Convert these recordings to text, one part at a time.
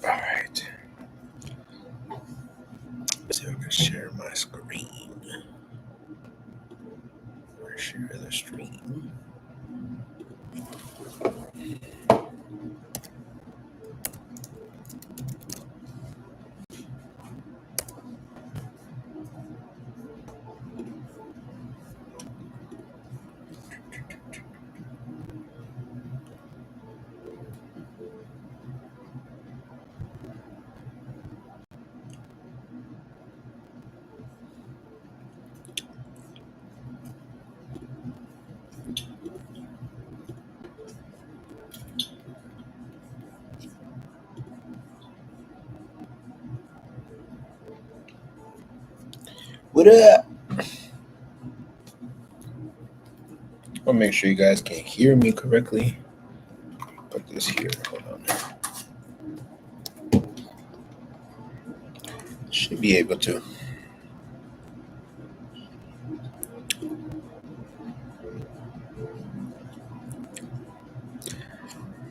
All right. So I'm going to share my screen. Or share the stream. What up? I'll make sure you guys can hear me correctly. Put this here. Hold on. Should be able to.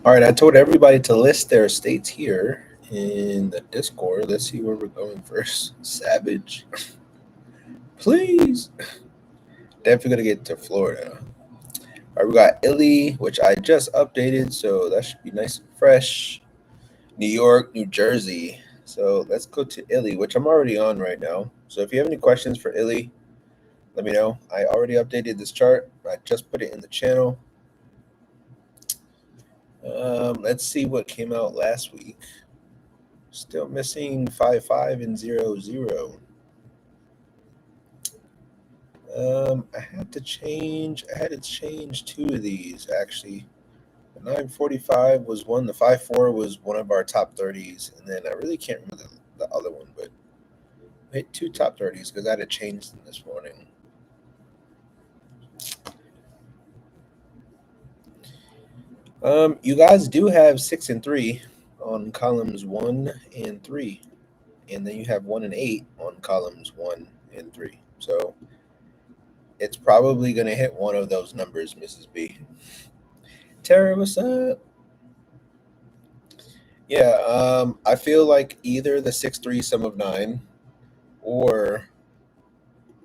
All right. I told everybody to list their states here in the Discord. Let's see where we're going first. Savage. Please. Definitely going to get to Florida. All right. We got Illy, which I just updated. So that should be nice and fresh. New York, New Jersey. So let's go to Illy, which I'm already on right now. So if you have any questions for Illy, let me know. I already updated this chart. I just put it in the channel. Let's see what came out last week. Still missing 5, 5, and 0, 0. I had to change two of these actually. The 945 was one. The 54 was one of our top 30s, and then I really can't remember the other one, but I hit two top 30s because I had to change them this morning. You guys do have 6 and 3 on columns 1 and 3, and then you have 1 and 8 on columns 1 and 3. So it's probably going to hit one of those numbers, Mrs. B. Tara, what's up? Yeah, I feel like either the 6-3 sum of 9 or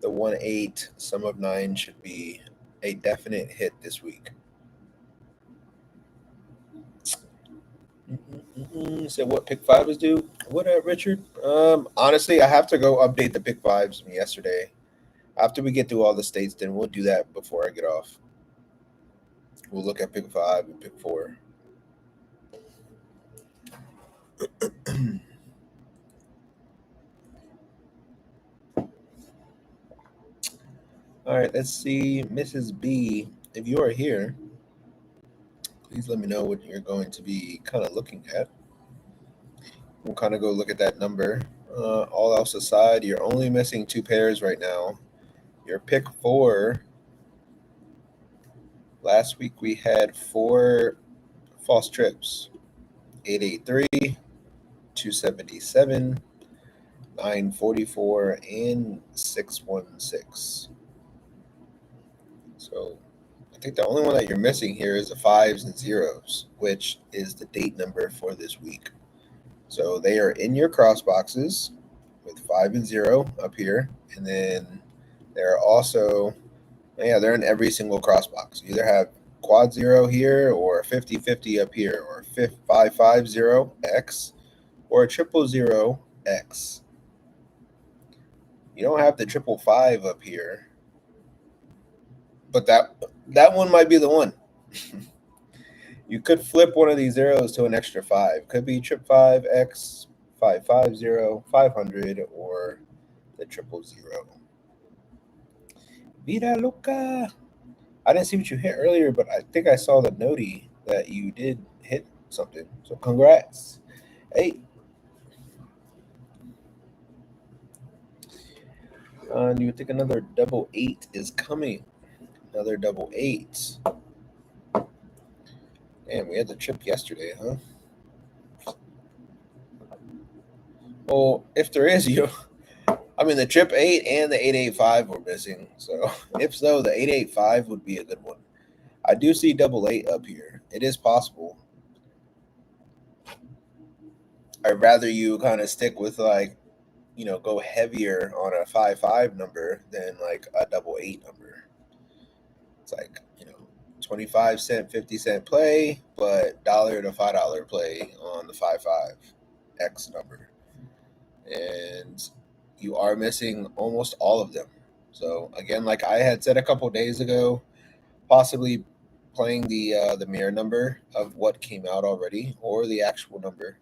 the 1-8 sum of 9 should be a definite hit this week. So what pick 5 is due? What up, Richard? Honestly, I have to go update the pick 5s from yesterday. After we get through all the states, then we'll do that before I get off. We'll look at pick 5 and pick 4. All right, let's see, Mrs. B. If you are here, please let me know what you're going to be kind of looking at. We'll kind of go look at that number. All else aside, you're only missing 2 pairs right now. Your pick 4. Last week we had 4 false trips: 883, 277, 944, and 616. So I think the only one that you're missing here is the 5s and 0s, which is the date number for this week. So they are in your cross boxes with 5 and 0 up here, and then they're also, they're in every single cross box. You either have quad 0 here, or 50-50 up here, or 550X, or a 000X. You don't have the 555 up here, but that one might be the one. You could flip one of these zeros to an extra 5. Could be 555X, 550, 500, or the 000. Vida loca. I didn't see what you hit earlier, but I think I saw the noti that you did hit something. So congrats. Hey. Do you think another double 8 is coming? Another double 8. Damn, we had the trip yesterday, huh? Well, if there is, the 8 and the 885 were missing. So if so, the 885 would be a good one. I do see double 8 up here. It is possible. I'd rather you kind of stick with like, go heavier on a 5-5 number than like a double eight number. It's like, 25 cent, 50 cent play, but dollar to $5 play on the 5-5 X number. And you are missing almost all of them. So again, like I had said a couple days ago, possibly playing the mirror number of what came out already or the actual number.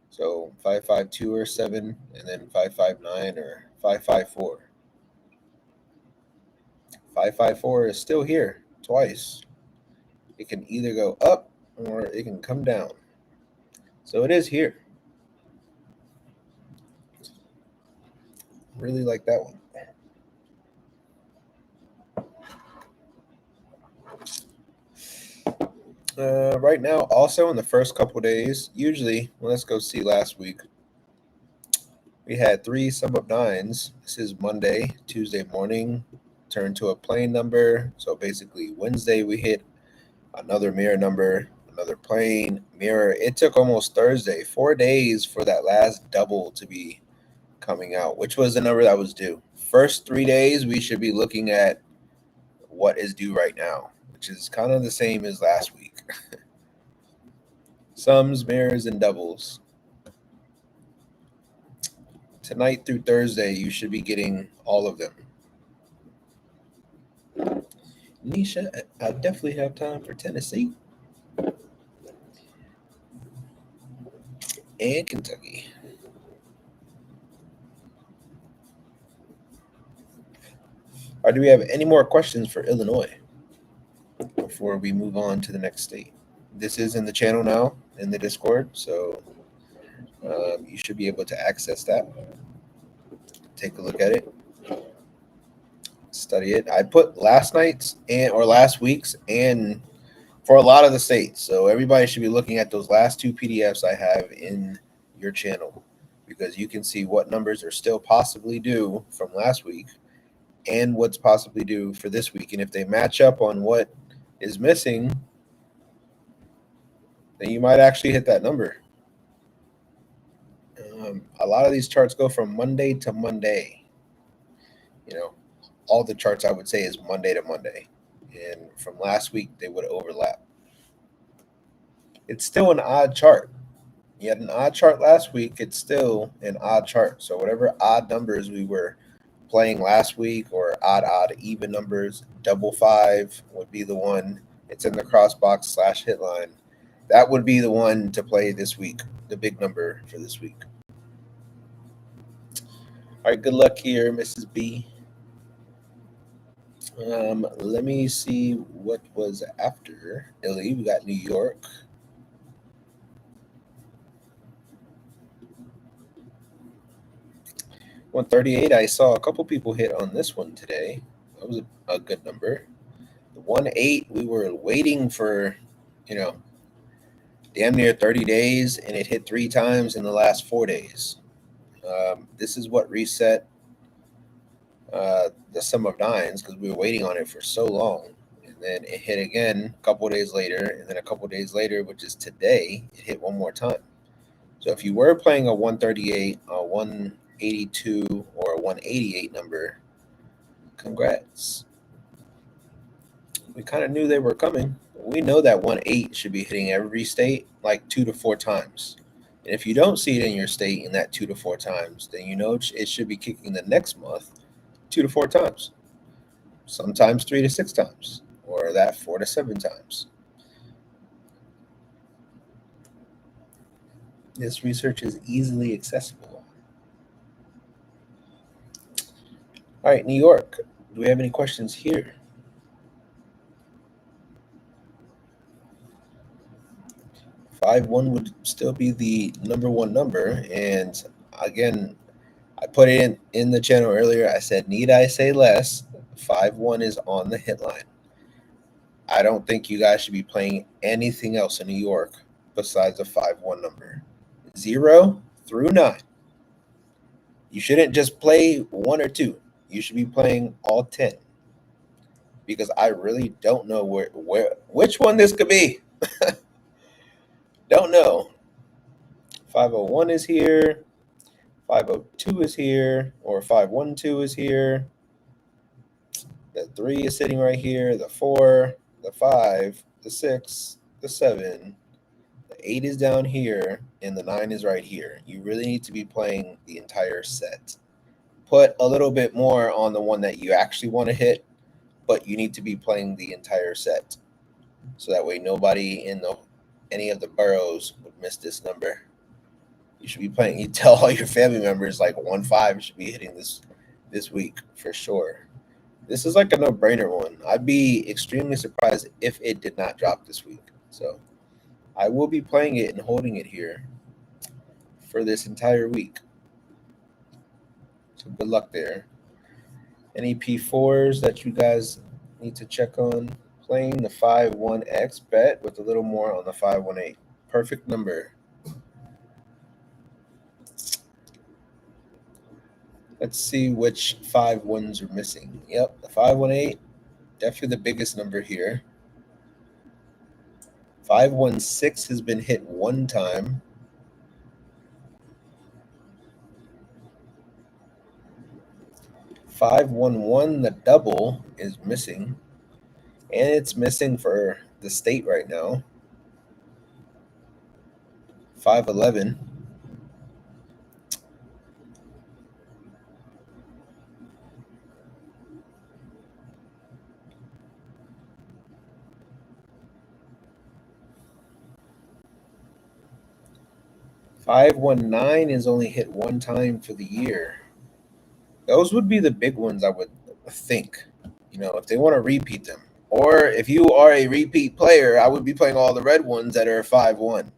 So 552 or 7, and then 559 or 554. 554 is still here twice. It can either go up or it can come down. So it is here. Really like that one. Right now, also in the first couple days, usually, well, let's go see last week. We had 3 sum of nines. This is Monday, Tuesday morning, turned to a plain number. So basically, Wednesday we hit another mirror number, another plain mirror. It took almost Thursday, 4 days for that last double to be coming out, which was the number that was due. First 3 days, we should be looking at what is due right now, which is kind of the same as last week. Sums, mirrors, and doubles. Tonight through Thursday, you should be getting all of them. Nisha, I definitely have time for Tennessee and Kentucky. Or do we have any more questions for Illinois before we move on to the next state? This is in the channel now in the Discord, so you should be able to access that. Take a look at it, study it. I put last night's or last week's and for a lot of the states, so everybody should be looking at those last 2 PDFs I have in your channel because you can see what numbers are still possibly due from last week and what's possibly due for this week. And if they match up on what is missing, then you might actually hit that number. A lot of these charts go from Monday to Monday. All the charts I would say is Monday to Monday. And from last week, they would overlap. It's still an odd chart. You had an odd chart last week. It's still an odd chart. So whatever odd numbers we were playing last week or odd, even numbers, double 5 would be the one. It's in the cross box / hit line. That would be the one to play this week, the big number for this week. All right, good luck here, Mrs. B. Let me see what was after Illy. We got New York. $138. I saw a couple people hit on this one today. That was a good number. The 1-8, we were waiting for, damn near 30 days, and it hit 3 times in the last 4 days. This is what reset the sum of nines because we were waiting on it for so long. And then it hit again a couple days later, and then a couple days later, which is today, it hit one more time. So if you were playing a 138, a 182, or a 188 number, congrats. We kind of knew they were coming. We know that 1-8 should be hitting every state like 2 to 4 times. And if you don't see it in your state in that 2 to 4 times, then it should be kicking the next month 2 to 4 times, sometimes 3 to 6 times, or that 4 to 7 times. This research is easily accessible. All right, New York. Do we have any questions here? Five one would still be the number one number. And again, I put it in the channel earlier. I said, need I say less? 5-1 is on the hit line. I don't think you guys should be playing anything else in New York besides a 5-1 number. 0 through 9. You shouldn't just play 1 or 2. You should be playing all 10. Because I really don't know which one this could be. Don't know. 501 is here. 502 is here, or 512 is here. The 3 is sitting right here. The 4, the 5, the 6, the 7, the 8 is down here, and the 9 is right here. You really need to be playing the entire set. Put a little bit more on the one that you actually want to hit, but you need to be playing the entire set. So that way nobody in any of the boroughs would miss this number. You should be playing. You tell all your family members like 1-5 should be hitting this week for sure. This is like a no-brainer one. I'd be extremely surprised if it did not drop this week. So I will be playing it and holding it here for this entire week. So good luck there. Any P4s that you guys need to check on? Playing the 5-1X bet with a little more on the 5-1-8. Perfect number. Let's see which 5-1s are missing. Yep, the 5-1-8, definitely the biggest number here. 5-1-6 has been hit one time. 5-1-1, the double, is missing. And it's missing for the state right now. 5-11. $5-1-9 is only hit one time for the year. Those would be the big ones, I would think. If they want to repeat them. Or if you are a repeat player, I would be playing all the red ones that are 5-1.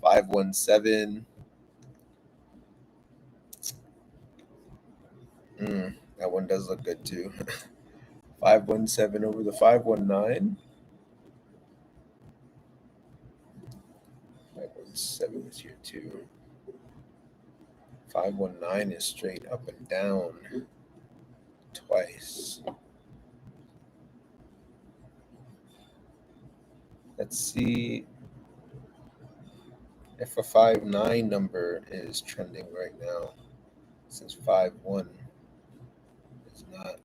5-1-7. That one does look good too. 5-1-7 over the 5-1-9. 5-1-7 is here too. 5-1-9 is straight up and down twice. Let's see if a 5-9 number is trending right now, since 5-1 is not.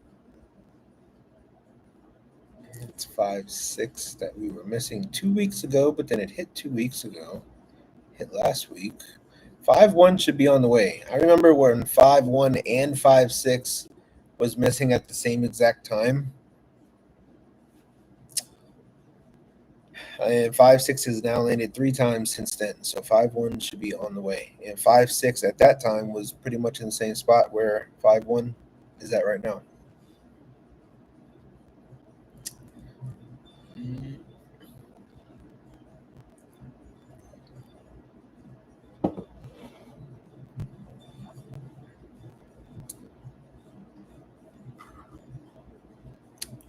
It's 5-6 that we were missing 2 weeks ago, but then it hit 2 weeks ago. Hit last week. 5-1 should be on the way. I remember when 5-1 and 5-6 was missing at the same exact time. And 5-6 has now landed 3 times since then. So 5-1 should be on the way. And 5-6 at that time was pretty much in the same spot where 5-1 is at right now.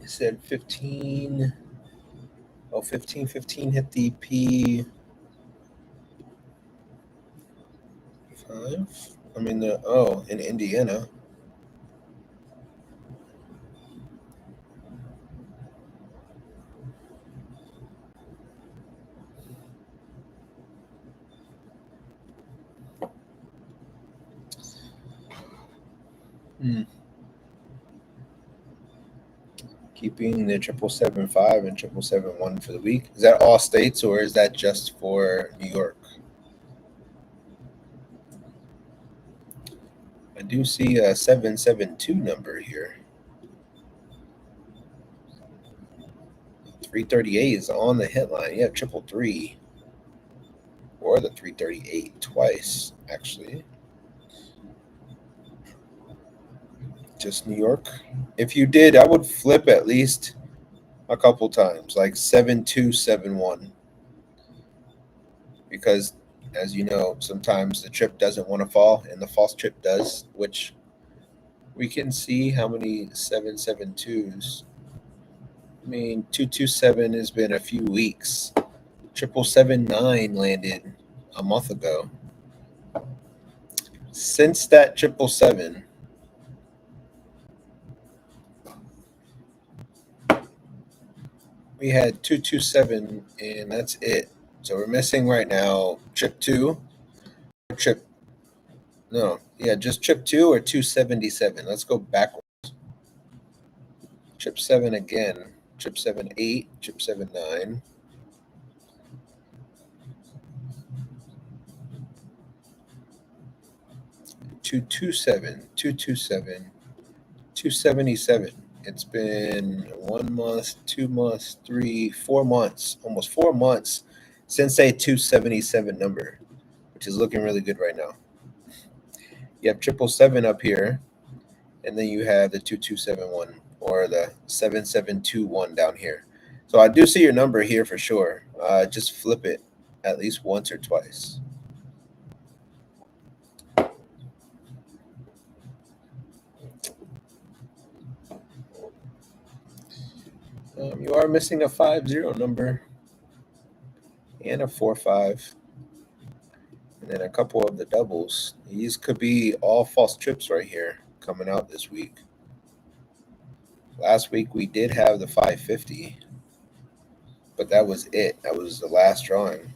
It said 15. Oh, 15 hit the P5. In Indiana. Keeping the 775 and 771 for the week. Is that all states or is that just for New York? I do see a 772 number here. 338 is on the hit line. You have 333 or the 338 twice, actually. Just New York. If you did, I would flip at least a couple times, like 7271. Because as you know, sometimes the trip doesn't want to fall and the false trip does, which we can see how many 772s. 227 has been a few weeks. 779 landed a month ago. Since that 777, we had 227, and that's it. So we're missing right now trip 2, Trip. No, yeah, just trip 2 or 277. Let's go backwards. Trip 7 again. Trip 7 8. Trip 7 9. 227. 227. 277. It's been 1 month, 2 months, 3, 4 months, almost 4 months since a 277 number, which is looking really good right now. You have 777 up here, and then you have the 2271 or the 7721 down here. So I do see your number here for sure. Just flip it at least once or twice. You are missing a 50 number and a 45, and then a couple of the doubles. These could be all false trips right here coming out this week. Last week we did have the 550, but that was it. That was the last drawing.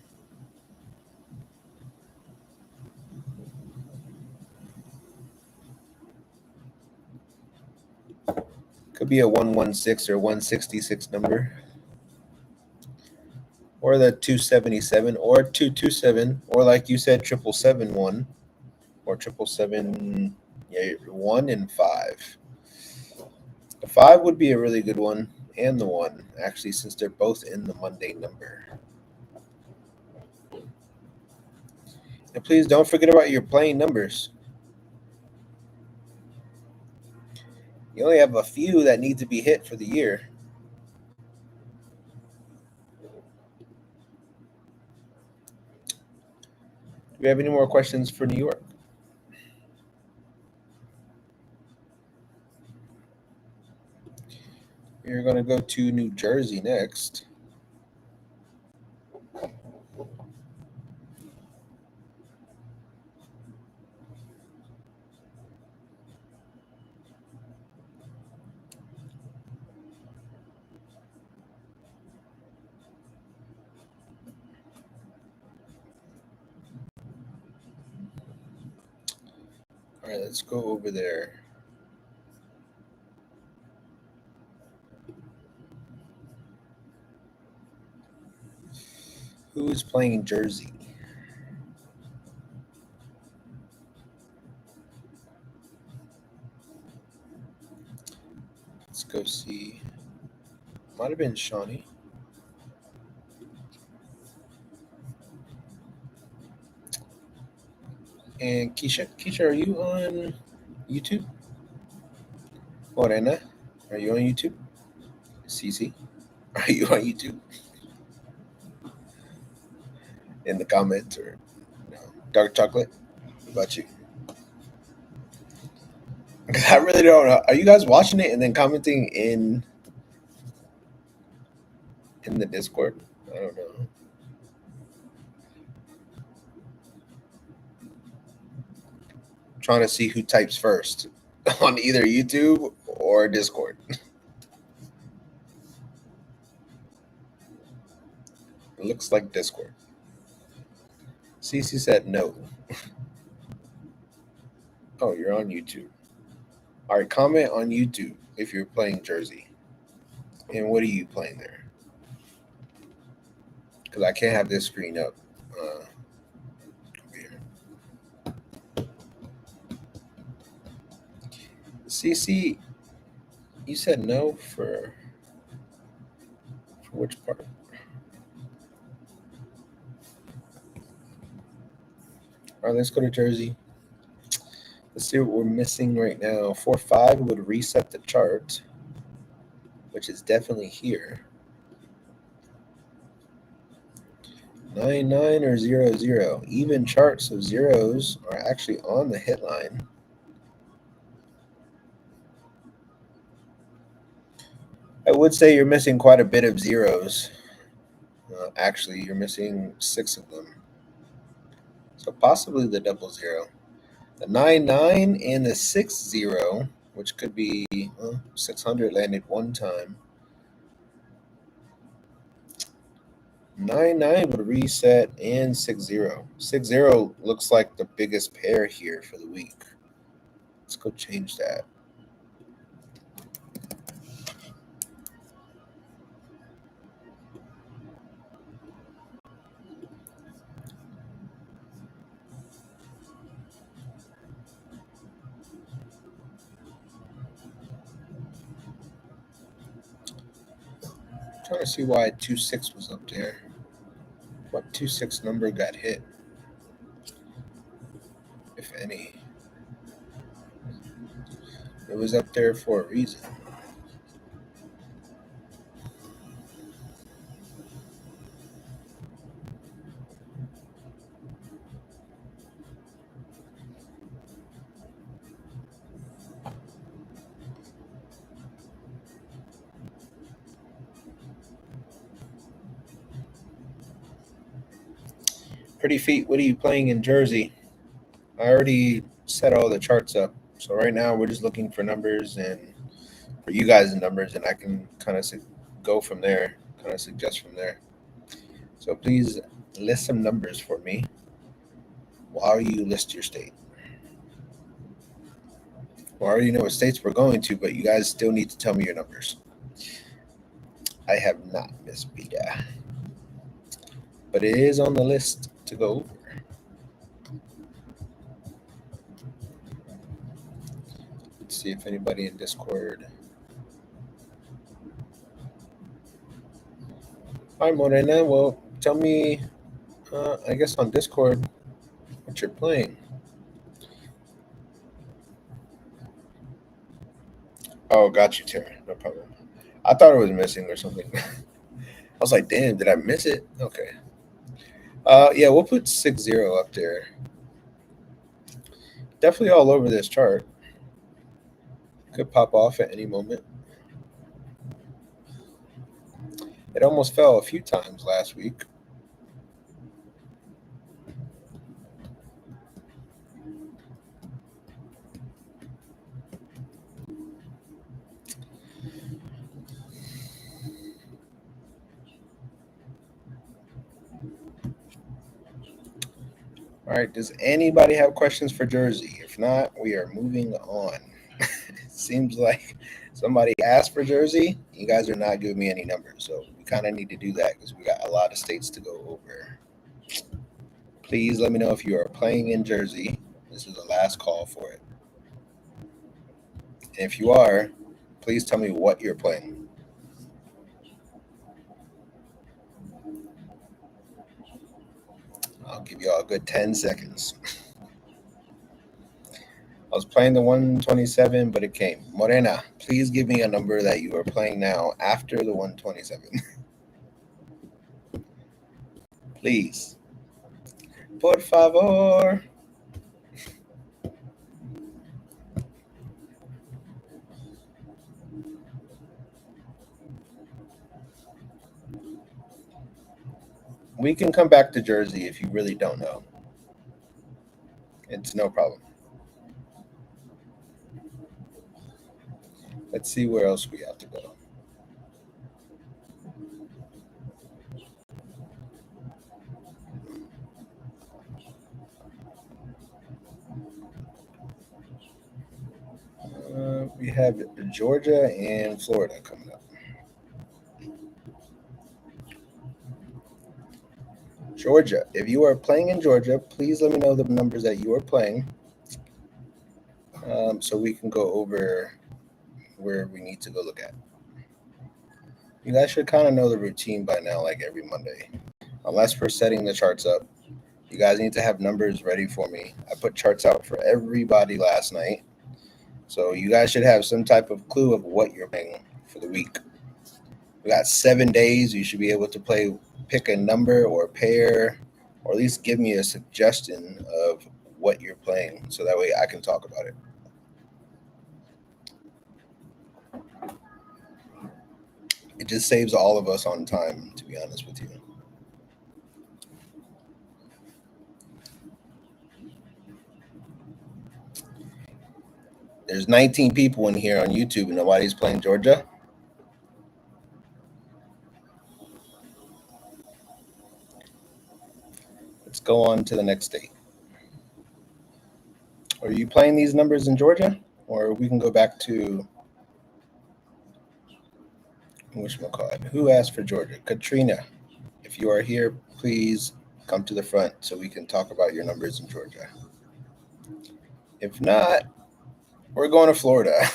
Could be a 116 or 166 number, or the 277 or 227, or like you said, 777 or 777, yeah, 1 and 5. The 5 would be a really good one, and the 1, actually, since they're both in the Monday number. And please don't forget about your playing numbers. You only have a few that need to be hit for the year. Do we have any more questions for New York? We're going to go to New Jersey next. All right, let's go over there. Who is playing Jersey? Let's go see. Might have been Shawnee. And Keisha. Keisha, are you on YouTube? Morena, are you on YouTube? Cece, are you on YouTube? In the comments or no? Dark chocolate? What about you? I really don't know. Are you guys watching it and then commenting in the Discord? I don't know. Trying to see who types first on either YouTube or Discord. It looks like Discord. Cece said no. Oh, you're on YouTube. All right, comment on YouTube if you're playing Jersey. And what are you playing there? Because I can't have this screen up. Over here. CC, you said no for which part? All right, let's go to Jersey. Let's see what we're missing right now. 4-5 would reset the chart, which is definitely here. 9-9 or 0-0. Even charts of zeros are actually on the hit line. I would say you're missing quite a bit of zeros. Actually, you're missing 6 of them. So possibly the double zero. The 9-9 and the 6-0, which could be 600 landed one time. 9-9 would reset and 6-0. 6-0 looks like the biggest pair here for the week. Let's go change that. I'm trying to see why 2-6 was up there. What 2-6 number got hit, if any? It was up there for a reason. Pretty Feet, what are you playing in Jersey? I already set all the charts up. So right now we're just looking for numbers and for you guys the numbers, and I can kind of go from there, kind of suggest from there. So please list some numbers for me while you list your state. Well, I already know what states we're going to, but you guys still need to tell me your numbers. I have not, Miss Beta, but it is on the list to go over. Let's see if anybody in Discord. Hi, Morena. Well, tell me, I guess on Discord, what you're playing. Oh, got you, Terry. No problem. I thought it was missing or something. I was like, damn, did I miss it? Okay. Yeah, we'll put 6-0 up there. Definitely all over this chart. Could pop off at any moment. It almost fell a few times last week. All right, does anybody have questions for Jersey? If not, we are moving on. It seems like somebody asked for Jersey. You guys are not giving me any numbers, so we kind of need to do that because we got a lot of states to go over. Please let me know if you are playing in Jersey. This is the last call for it. And if you are, please tell me what you're playing. I'll give you all a good 10 seconds. I was playing the 127, but it came. Morena, please give me a number that you are playing now after the 127. Please. Por favor. We can come back to Jersey if you really don't know. It's no problem. Let's see where else we have to go. We have Georgia and Florida coming up. Georgia, if you are playing in Georgia, please let me know the numbers that you are playing so we can go over where we need to go look at. You guys should kind of know the routine by now, like every Monday. Unless we're setting the charts up, you guys need to have numbers ready for me. I put charts out for everybody last night. So you guys should have some type of clue of what you're playing for the week. We got 7 days. You should be able to pick a number or a pair, or at least give me a suggestion of what you're playing so that way I can talk about it. It just saves all of us on time, to be honest with you. There's 19 people in here on YouTube and nobody's playing Georgia. go on to the next state. Are you playing these numbers in Georgia? Or we can go back to whatchamacallit. Who asked for Georgia? Katrina. If you are here, please come to the front so we can talk about your numbers in Georgia. If not, we're going to Florida.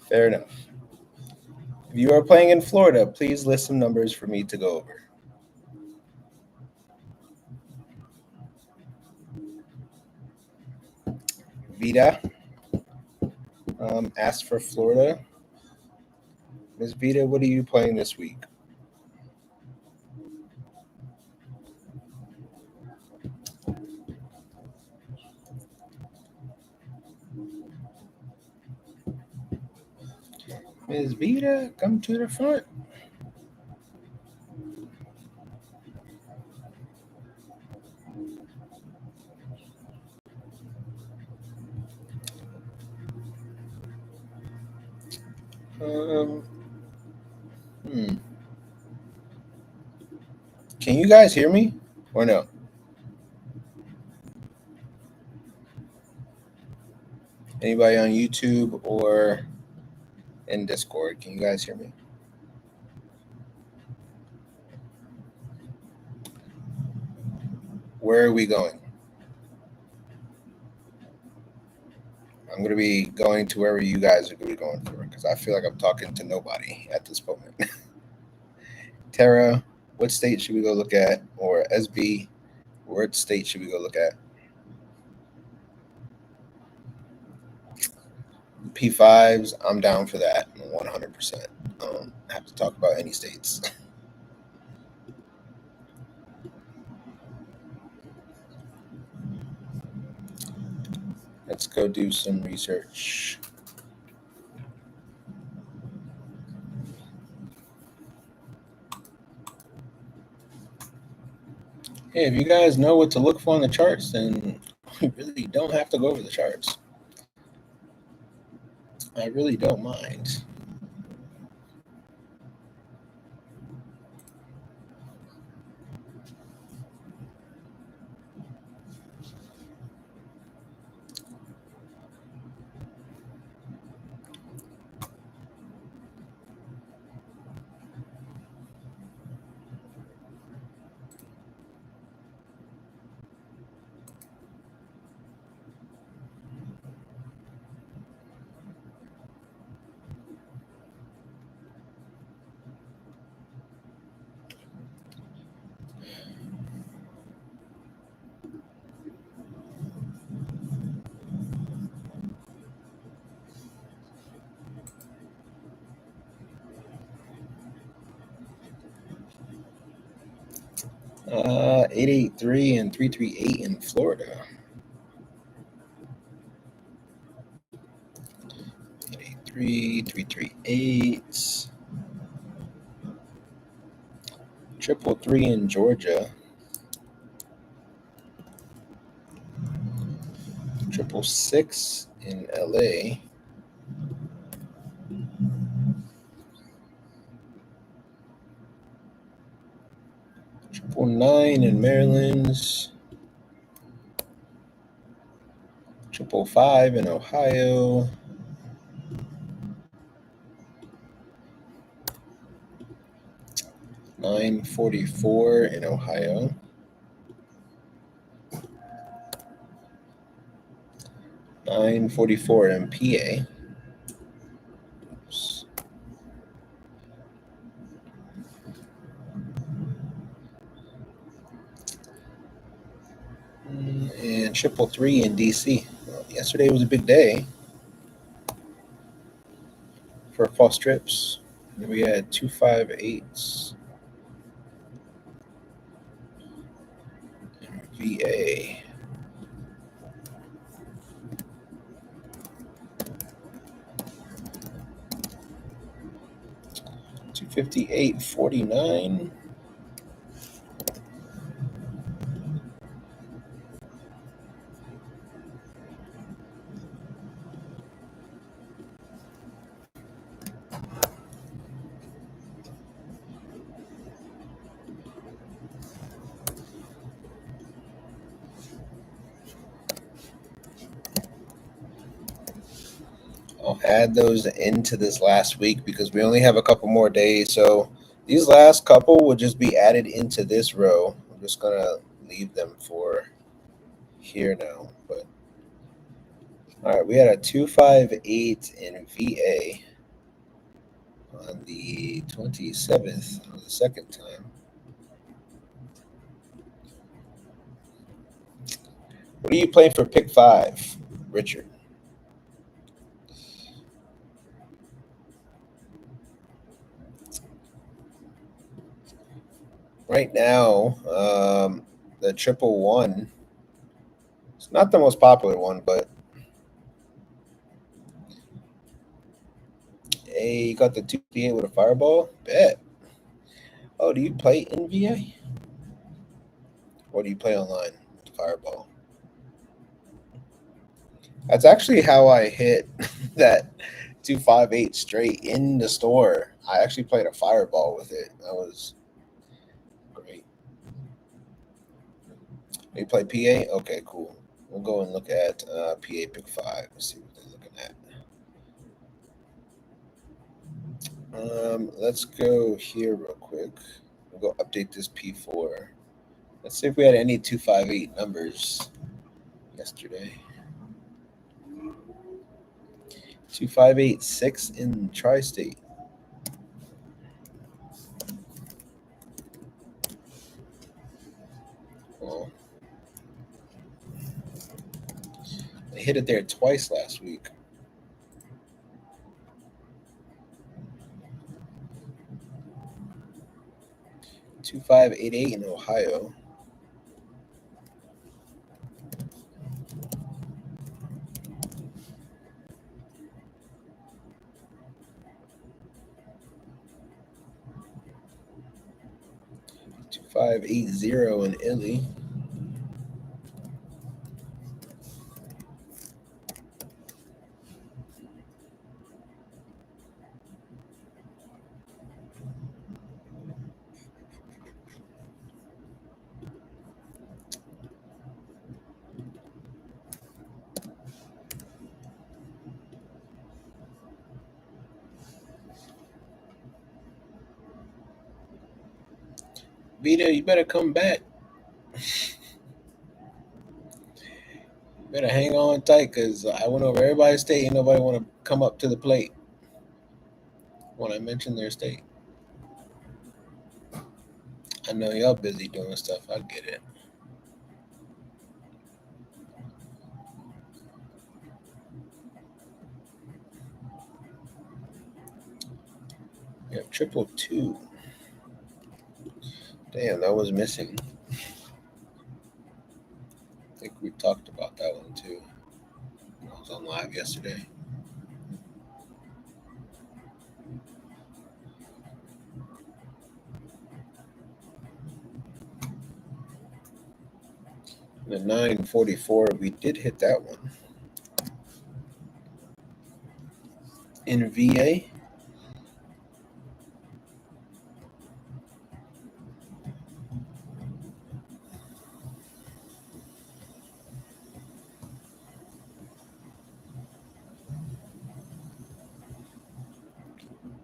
Fair enough. If you are playing in Florida, please list some numbers for me to go over. Vita asked for Florida. Ms. Vita, what are you playing this week? Ms. Vita, come to the front. Um, Can you guys hear me or no? Anybody on YouTube or in Discord? Can you guys hear me? Where are we going? I'm going to be going to wherever you guys are going to be going for because I feel like I'm talking to nobody at this moment. Tara, what state should we go look at? Or SB, what state should we go look at? P5s, I'm down for that 100%. I have to talk about any states. Let's go do some research. Hey, if you guys know what to look for on the charts, then we really don't have to go over the charts. I really don't mind. Uh, 883 and 338 in Florida. 883, 338. 333 in Georgia. 666 in LA. 999 in Maryland. 555 in Ohio. 944 in Ohio. 944 in PA. Oops. And 333 in DC. Well, yesterday was a big day for false trips. We had 258s. VA. 258.49. I'll add those into this last week because we only have a couple more days. So these last couple will just be added into this row. I'm just gonna leave them for here now. But all right, we had a 258 in VA on the 27th on the second time. What are you playing for pick five, Richard? Right now, the triple one. It's not the most popular one, but hey, you got the 258 with a fireball. Bet. Oh, do you play NVA or do you play online with fireball? That's actually how I hit that 258 straight in the store. I actually played a fireball with it. That was great. You play PA? Okay, cool. We'll go and look at PA pick five. See what they're looking at. Let's go here real quick. We'll go update this P4. Let's see if we had any 258 numbers yesterday. 2586 in Tri-State. Well, they hit it there twice last week. 2588 in Ohio. 2580 in Illy. Vita, you better come back. You better hang on tight because I went over everybody's state and nobody want to come up to the plate when I mention their state. I know y'all busy doing stuff. I get it. We have triple two. Damn, that was missing. I think we talked about that one too. I was on live yesterday. The 944, we did hit that one. In VA,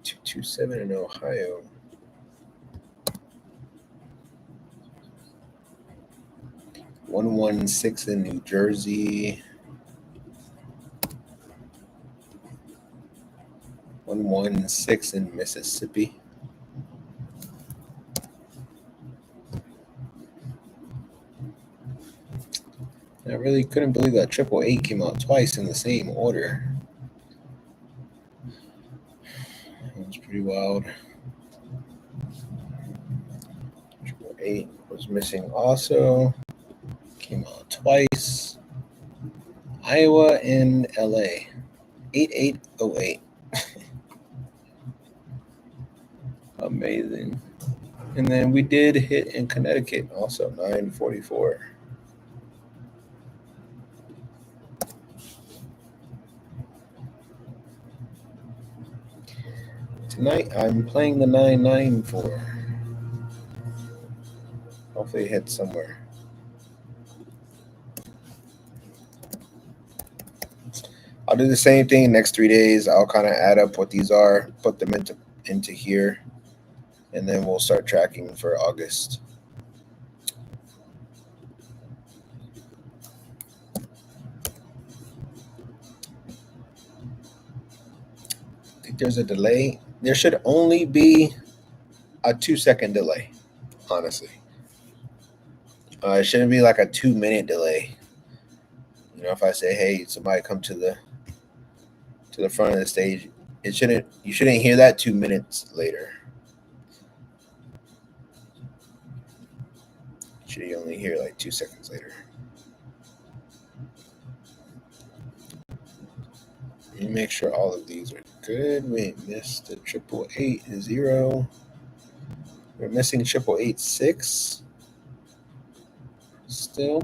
227 in Ohio. 116 in New Jersey. 116 in Mississippi. I really couldn't believe that triple eight came out twice in the same order. That was pretty wild. Triple eight was missing also. Came out twice. Iowa and LA. 8808. Amazing. And then we did hit in Connecticut also, 944. Tonight I'm playing the 994. Hopefully it hits somewhere. I'll do the same thing next 3 days. I'll kind of add up what these are, put them into here, and then we'll start tracking for August. I think there's a delay. There should only be a 2 second delay, honestly. It shouldn't be like a 2 minute delay. You know, if I say, "Hey, somebody come to the front of the stage," you shouldn't hear that 2 minutes later. You should only hear like 2 seconds later. Let me make sure all of these are good. We missed the 888 We're missing 888 still.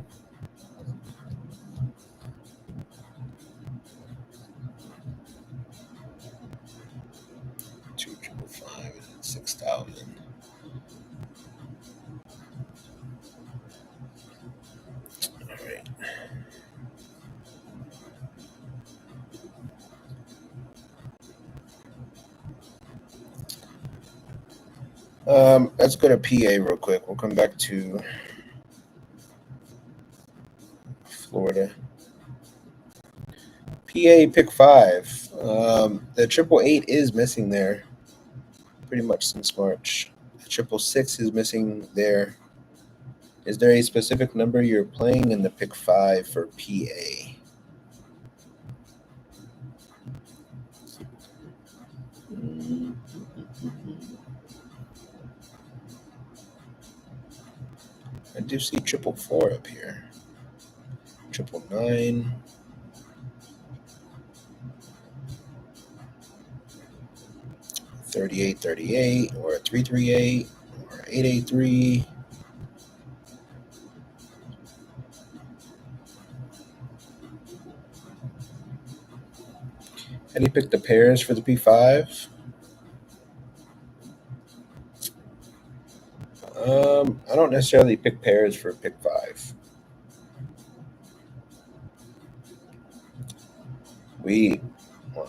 2555 and 6,000. All right. Let's go to PA real quick. We'll come back to Florida. PA pick 5. The 888 is missing there pretty much since March. The 666 is missing there. Is there a specific number you're playing in the pick 5 for PA? I do see 444 up here. 999. 3838 or 338 or 883. How do you pick the pairs for the P5? I don't necessarily pick pairs for pick 5.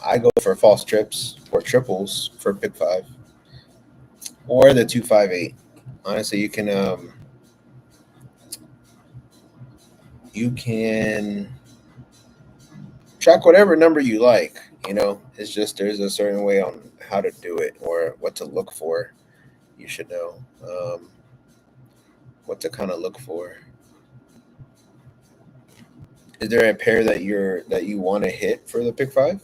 I go for false trips or triples for pick 5 or the 258. Honestly, you can track whatever number you like. You know, it's just there's a certain way on how to do it or what to look for. You should know what to kind of look for. Is there a pair that you want to hit for the pick 5?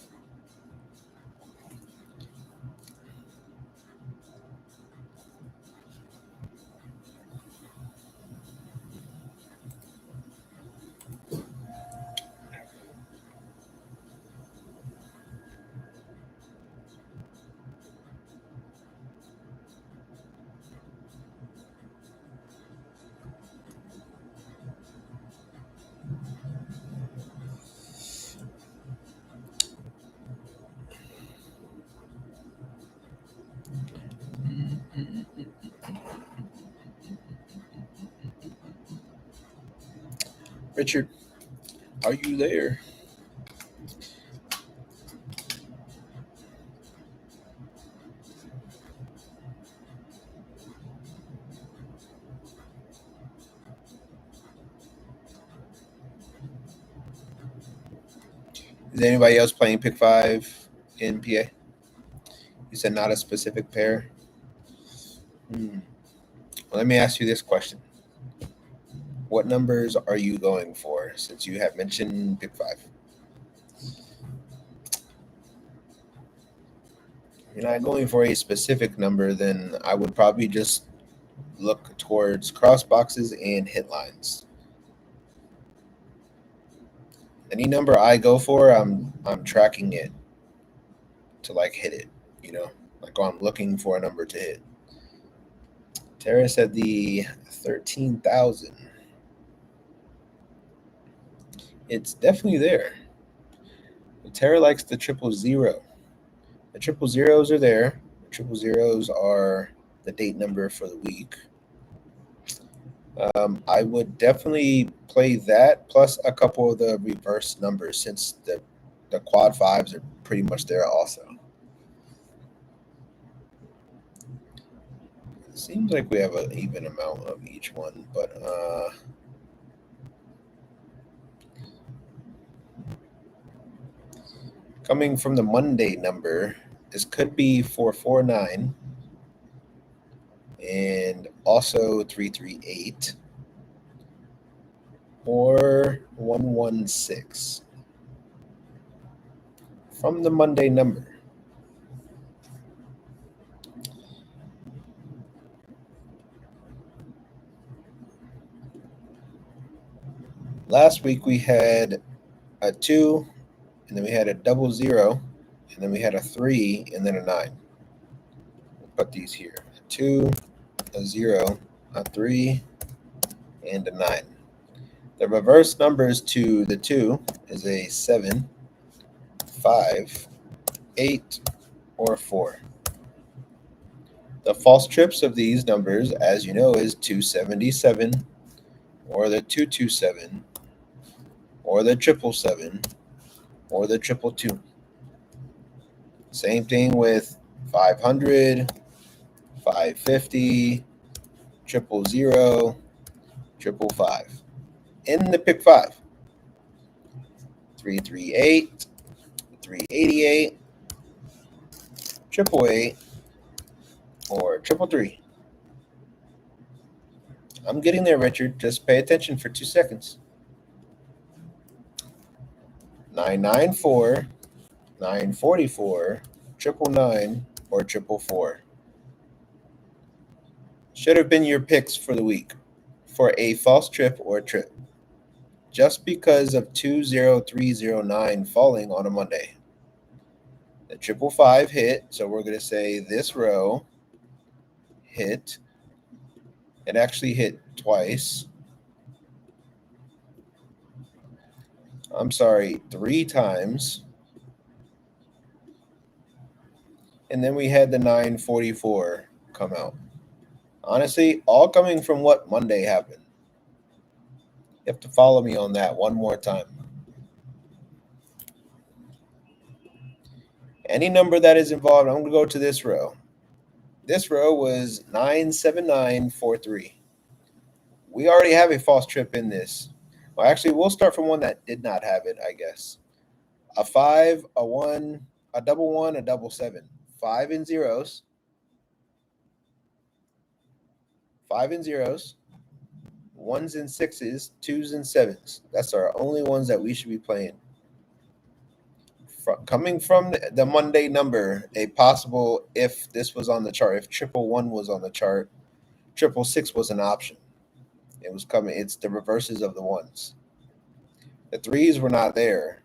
Richard, are you there? Is anybody else playing pick 5 in PA? You said not a specific pair. Well, let me ask you this question. What numbers are you going for since you have mentioned pick 5? You're not going for a specific number, then I would probably just look towards cross boxes and hit lines. Any number I go for, I'm tracking it to like hit it, you know, like I'm looking for a number to hit. Tara said the 13,000. It's definitely there. But Tara likes the 000. The 000s are there. The 000s are the date number for the week. I would definitely play that plus a couple of the reverse numbers since the quad fives are pretty much there also. It seems like we have an even amount of each one, but coming from the Monday number, this could be 449 and also 338 or 116 from the Monday number. Last week we had a 2, and then we had a 00, and then we had a 3, and then a 9. We'll put these here: a 2, a 0, a 3, and a 9. The reverse numbers to the 2 is a 7, 5, 8, or 4. The false trips of these numbers, as you know, is 277, or the 227, or the 777, or the 222. Same thing with 500, 550, 000, 555. In the pick 5, 338, 388, 888, or 333. I'm getting there, Richard. Just pay attention for 2 seconds. 994, 944, 999, or 444. Should have been your picks for the week for a false trip or trip, just because of 20309 falling on a Monday. The 555 hit, so we're going to say this row hit. It actually hit twice. I'm sorry, 3 times. And then we had the 944 come out. Honestly, all coming from what Monday happened. You have to follow me on that one more time. Any number that is involved, I'm going to go to this row. This row was 97943. We already have a false trip in this. Well, actually, we'll start from one that did not have it, I guess. A 5, a 1, a 1, a 7. 5 and zeros. 5 and zeros. 1s and 6s, 2s and 7s. That's our only ones that we should be playing. Coming from the Monday number, a possible, if this was on the chart, if 111 was on the chart, 666 was an option. It was coming. It's the reverses of the ones. The 3s were not there.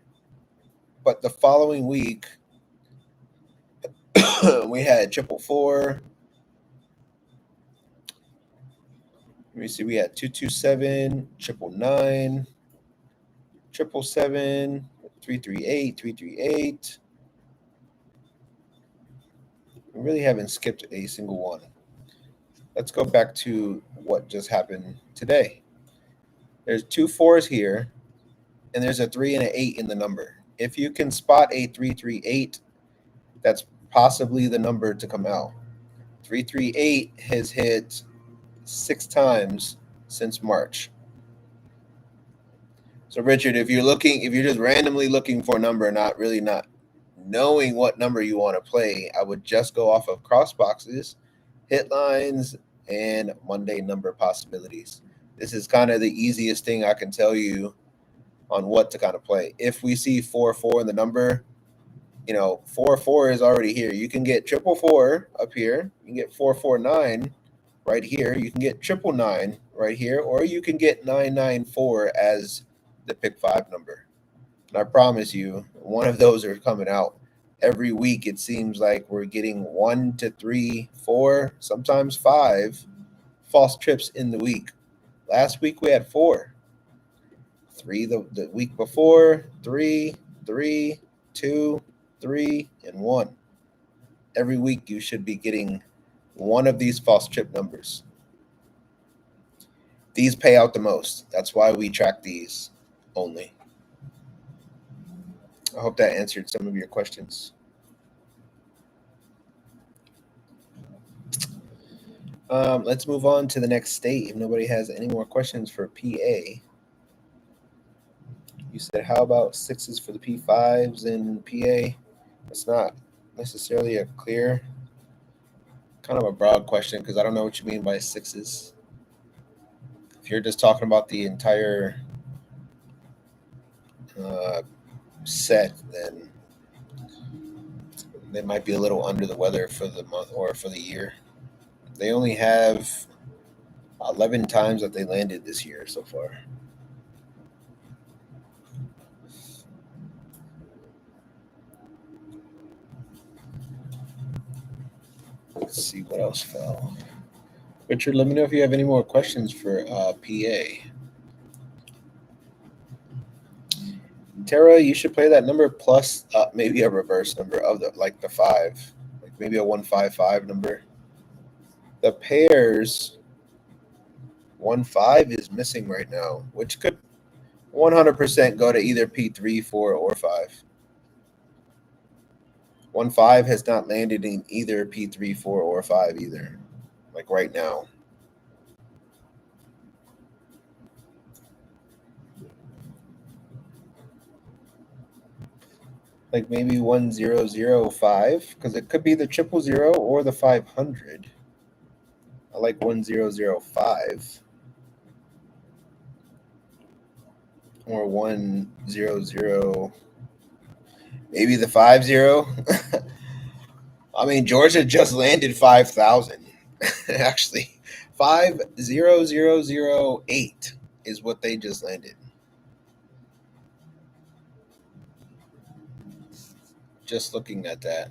But the following week, we had 444. Let me see. We had 227, 999, 777, 338, 338. We really haven't skipped a single one. Let's go back to what just happened today. There's 2 4s here, and there's a 3 and an 8 in the number. If you can spot a 338, that's possibly the number to come out. 338 has hit 6 times since March. So Richard, if you're just randomly looking for a number, not knowing what number you want to play, I would just go off of cross boxes, hit lines, and Monday number possibilities. This is kind of the easiest thing I can tell you on what to kind of play. If we see 4-4 in the number, 4-4 is already here. You can get 444 up here. You can get 449 right here. You can get 999 right here, or you can get 994 as the pick 5 number. And I promise you, one of those are coming out. Every week, it seems like we're getting 1 to 3, 4, sometimes 5 false trips in the week. Last week, we had 4. 3 the week before, 3, 3, 2, 3, and 1. Every week, you should be getting one of these false trip numbers. These pay out the most. That's why we track these only. I hope that answered some of your questions. Let's move on to the next state. If nobody has any more questions for PA, you said, how about sixes for the P5s in PA? It's not necessarily a clear, kind of a broad question because I don't know what you mean by sixes. If you're just talking about the entire uh, set, then they might be a little under the weather for the month or for the year. They only have 11 times that they landed this year so far. Let's see what else fell. Richard, let me know if you have any more questions for PA. Tara, you should play that number plus maybe a reverse number of the 5, like maybe a 155 number. The pairs 1-5 is missing right now, which could 100% go to either P3, 4, or 5. 1-5 has not landed in either P3, 4, or 5 either, like right now. Like maybe 1005, because it could be the 000 or the 500. I like 1005 or 100. Maybe the 50. I mean, Georgia just landed 5,000. Actually, 50008 is what they just landed. Just looking at that.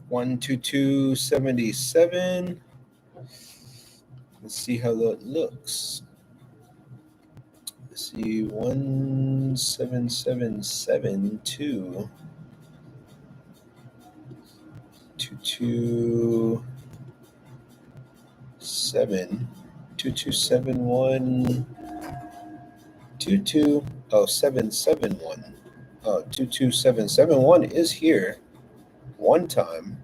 One two two 77. Let's see how that looks. Let's see 17772 2271 771. 22771 is here one time.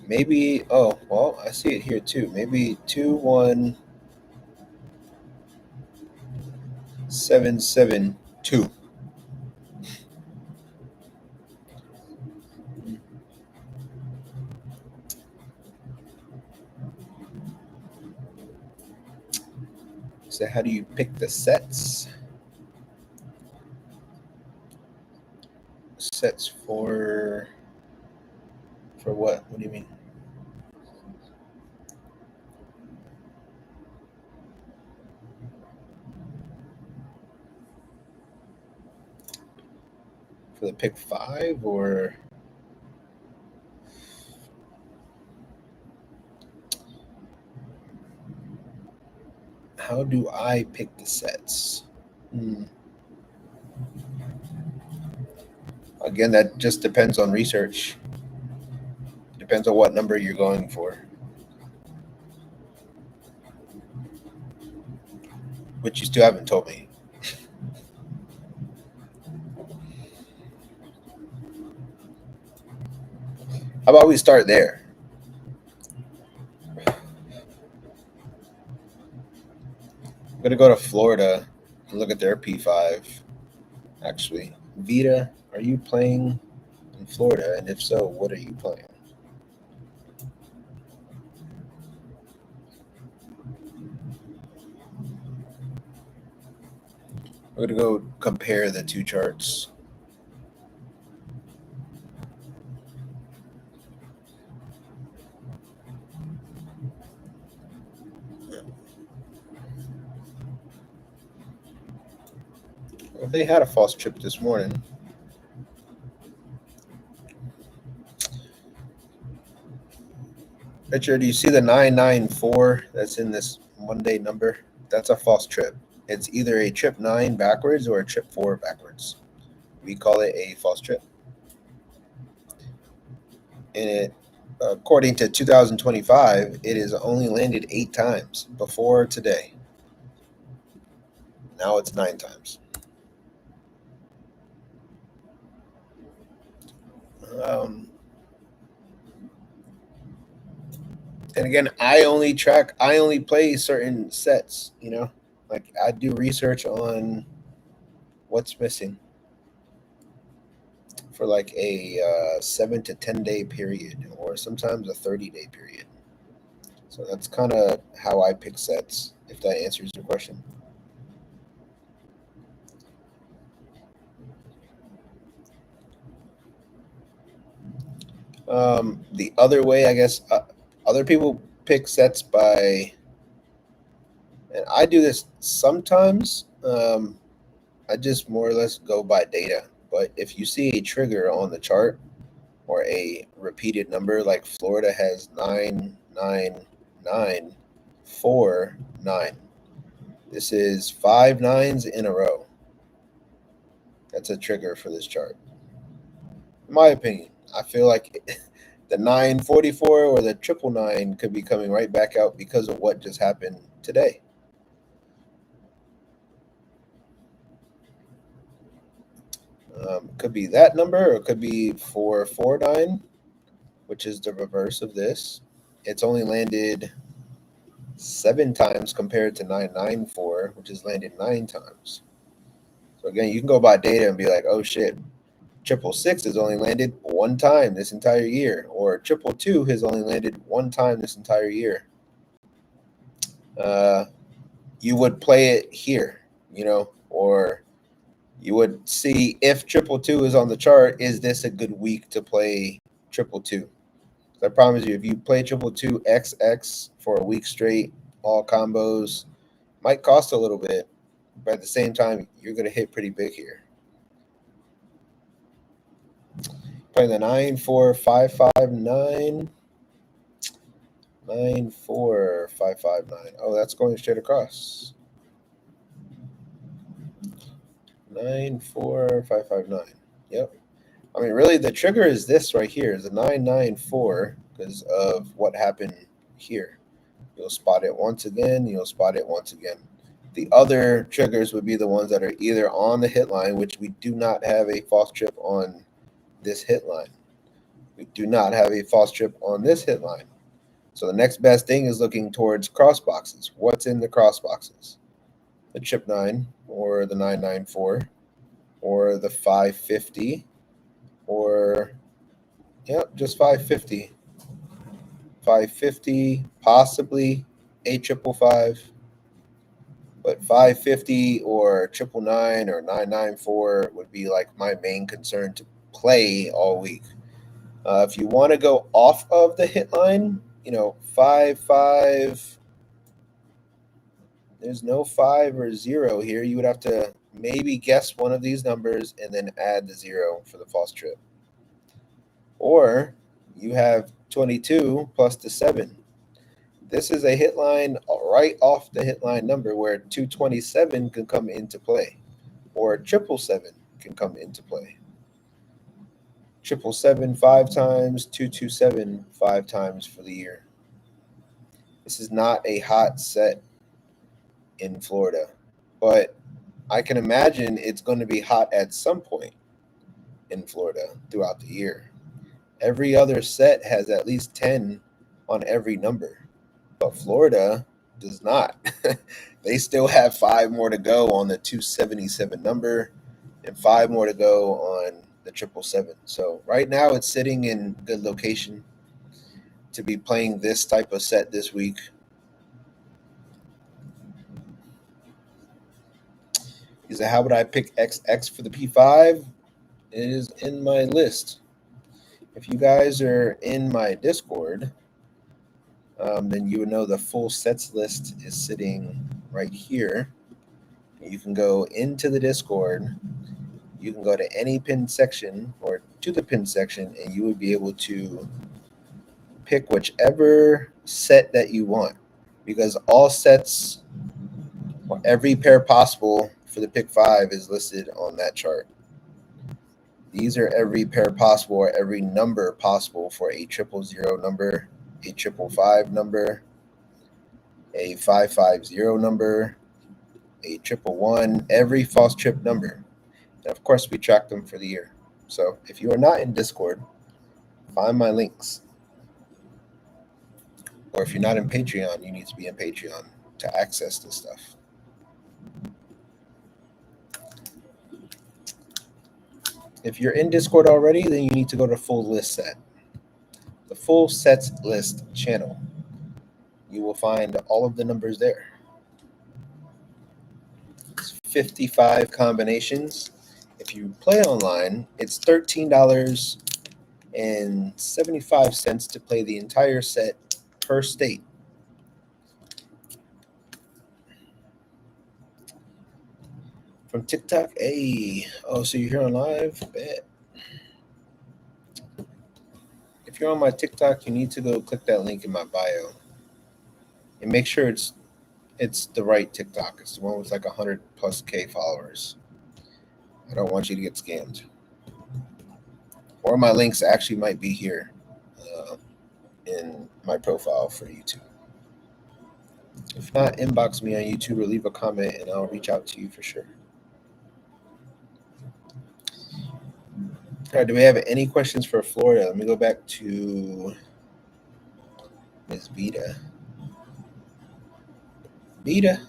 Maybe, oh, well, I see it here too. Maybe 21772. So how do you pick the sets? Sets for what? What do you mean? For the pick 5 or how do I pick the sets? Again, that just depends on research. Depends on what number you're going for. Which you still haven't told me. How about we start there? I'm going to go to Florida and look at their P5. Actually, Vita, are you playing in Florida? And if so, what are you playing? We're going to go compare the two charts. Well, they had a false trip this morning. Richard, do you see the 994 that's in this Monday number? That's a false trip. It's either a trip 9 backwards or a trip 4 backwards. We call it a false trip. And according to 2025, it has only landed 8 times before today. Now it's 9 times. Um, and again, I only play certain sets. Like I do research on what's missing for like a 7 to 10 day period, or sometimes a 30-day period. So that's kind of how I pick sets. If that answers your question. The other way, I guess, other people pick sets by, and I do this sometimes. I just more or less go by data. But if you see a trigger on the chart or a repeated number, like Florida has 99949, this is 5 9s in a row. That's a trigger for this chart. In my opinion, I feel like the 944 or the 999 could be coming right back out because of what just happened today. Could be that number, or it could be 449, which is the reverse of this. It's only landed 7 times compared to 994, which has landed 9 times. So again, you can go by data and be like, oh shit, 666 has only landed 1 time this entire year, or 222 has only landed 1 time this entire year. Uh, you would play it here, or you would see if 222 is on the chart, is this a good week to play 222? I promise you, if you play 222 XX for a week straight, all combos, might cost a little bit, but at the same time, you're going to hit pretty big here. Playing the 94559. 94559. Oh, that's going straight across. 94559. Yep. I mean, really, the trigger is this right here, is a 994 because of what happened here. You'll spot it once again. You'll spot it once again. The other triggers would be the ones that are either on the hit line, which we do not have a false trip on this hit line. We do not have a false trip on this hit line. So the next best thing is looking towards cross boxes. What's in the cross boxes? The chip 9 or the 994 or the 550 or, just 550. 550, possibly a 555, but 550 or 999 or 994 would be like my main concern to play all week. If you want to go off of the hit line, 5 there's no 5 or 0 here. You would have to maybe guess one of these numbers and then add the 0 for the false trip. Or you have 22 plus the 7. This is a hit line right off the hit line number where 227 can come into play, or 777 can come into play. 777 5 times, 227 5 times for the year. This is not a hot set in Florida, but I can imagine it's going to be hot at some point in Florida throughout the year. Every other set has at least 10 on every number, but Florida does not. They still have 5 more to go on the 277 number and 5 more to go on the 777. So right now it's sitting in good location to be playing this type of set this week. He said, how would I pick XX for the P5? It is in my list. If you guys are in my Discord, then you would know the full sets list is sitting right here. You can go into the Discord. You can go to any pin section or to the pin section, and you would be able to pick whichever set that you want, because all sets, every pair possible for the pick 5 is listed on that chart. These are every pair possible or every number possible for a 000 number, a 555 number, a 550 number, a 111, every false trip number. And of course, we track them for the year. So if you are not in Discord, find my links. Or if you're not in Patreon, you need to be in Patreon to access this stuff. If you're in Discord already, then you need to go to full list set. The full sets list channel. You will find all of the numbers there. It's 55 combinations. If you play online, it's $13.75 to play the entire set per state. From TikTok, hey. Oh, so you're here on live? Bet. If you're on my TikTok, you need to go click that link in my bio. And make sure it's the right TikTok. It's the one with like 100+ K followers. I don't want you to get scammed. Or my links actually might be here in my profile for YouTube. If not, inbox me on YouTube or leave a comment and I'll reach out to you for sure. All right, do we have any questions for Florida? Let me go back to Ms. Vita. Vita.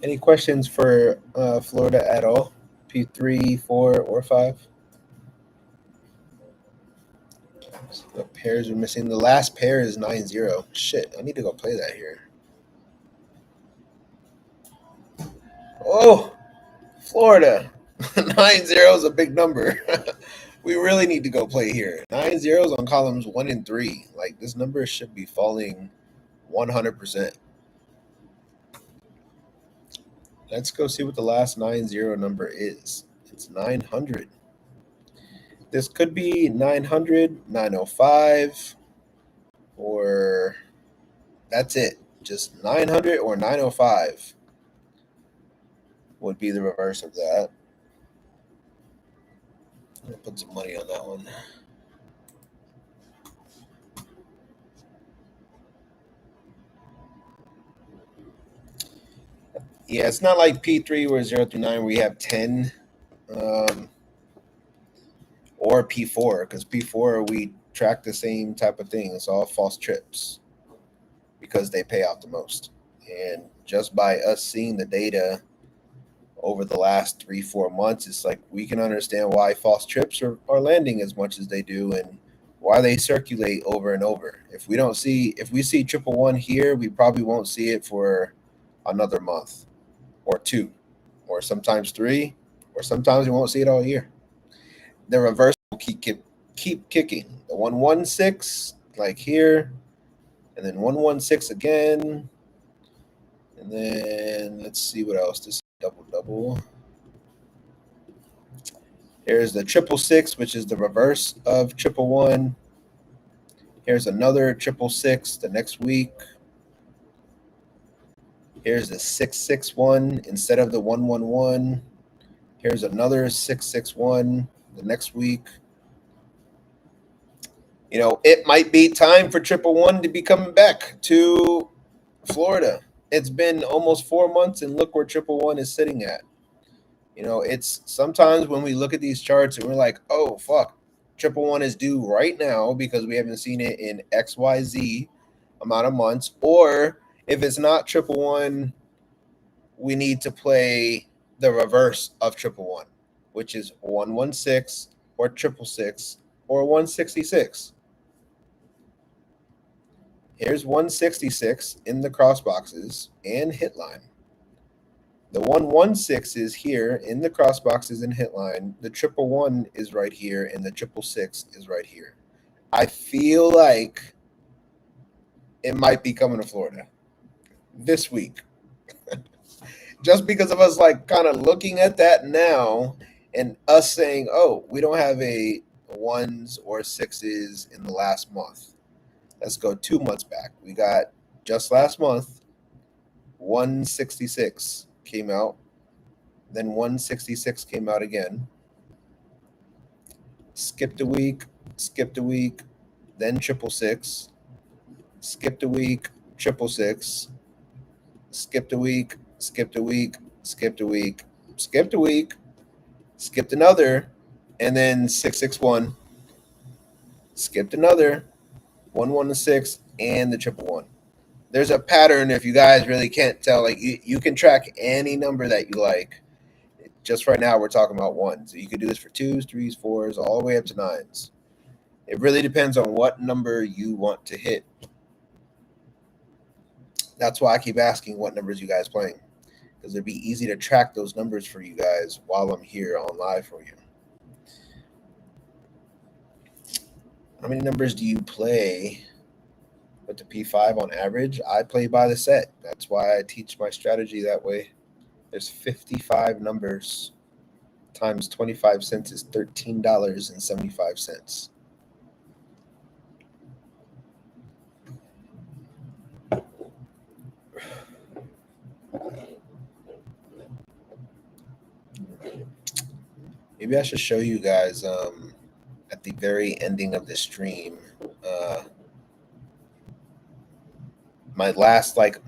Any questions for Florida at all? P3, 4, or 5? What pairs are missing? The last pair is 9-0. Shit, I need to go play that here. Oh, Florida. 9-0 is a big number. We really need to go play here. 9 zeros on columns 1 and 3. Like, this number should be falling 100%. Let's go see what the last 9-0 number is. It's 900. This could be 900, 905, or that's it. Just 900 or 905 would be the reverse of that. I'm going to put some money on that one. Yeah, it's not like P3 where 0 through 9 where you have 10 or P4, because P4 we track the same type of thing. It's all false trips because they pay out the most. And just by us seeing the data over the last 3-4 months, it's like we can understand why false trips are landing as much as they do and why they circulate over and over. If we see 111 here, we probably won't see it for another month or 2 or sometimes 3, or sometimes we won't see it all year. The reverse will keep kicking. The 116 like here, and then 116 again, and then let's see what else. This is double. Here's the 666, which is the reverse of 111. Here's another 666 the next week. Here's the 661 instead of the 111. Here's another 661 the next week. You know, it might be time for 111 to be coming back to Florida. It's been almost 4 months, and look where 111 is sitting at. You know, it's sometimes when we look at these charts and we're like, oh, fuck, 111 is due right now because we haven't seen it in XYZ amount of months. Or if it's not 111, we need to play the reverse of 111, which is 116 or 666 or 166. Here's 166 in the cross boxes and hit line. The 116 is here in the cross boxes and hit line. The 111 is right here, and the 666 is right here. I feel like it might be coming to Florida this week. Just because of us like kind of looking at that now And us saying, oh, we don't have a ones or sixes in the last month. Let's go 2 months back. We got just last month, 166 came out. Then 166 came out again. Skipped a week, then triple six, skipped a week, triple six, skipped a week, skipped a week, skipped a week, skipped a week, skipped another, and then 661, skipped another, 116, and the triple one. There's a pattern if you guys really can't tell. Like you can track any number that you like. Just right now, we're talking about ones. So you could do this for twos, threes, fours, all the way up to nines. It really depends on what number you want to hit. That's why I keep asking what numbers you guys playing, because it'd be easy to track those numbers for you guys while I'm here on live for you. How many numbers do you play with the P5 on average? I play by the set. That's why I teach my strategy that way. There's 55 numbers times 25 cents is $13.75. Maybe I should show you guys at the very ending of the stream my last like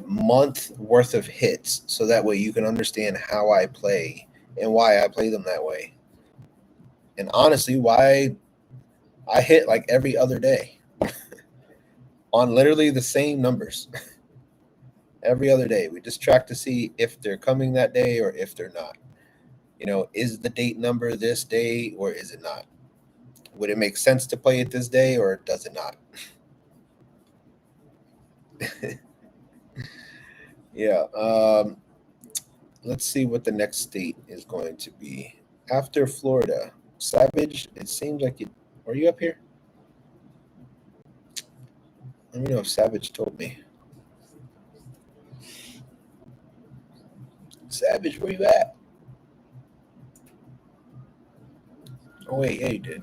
month worth of hits, so that way you can understand how I play and why I play them that way. And honestly, why I hit like every other day on literally the same numbers. Every other day. We just track to see if they're coming that day or if they're not. Is the date number this day or is it not? Would it make sense to play it this day or does it not? Yeah. Let's see what the next state is going to be. After Florida, Savage, it seems like it. Are you up here? Let me know if Savage told me. Savage, where you at? Oh, wait, yeah, you did.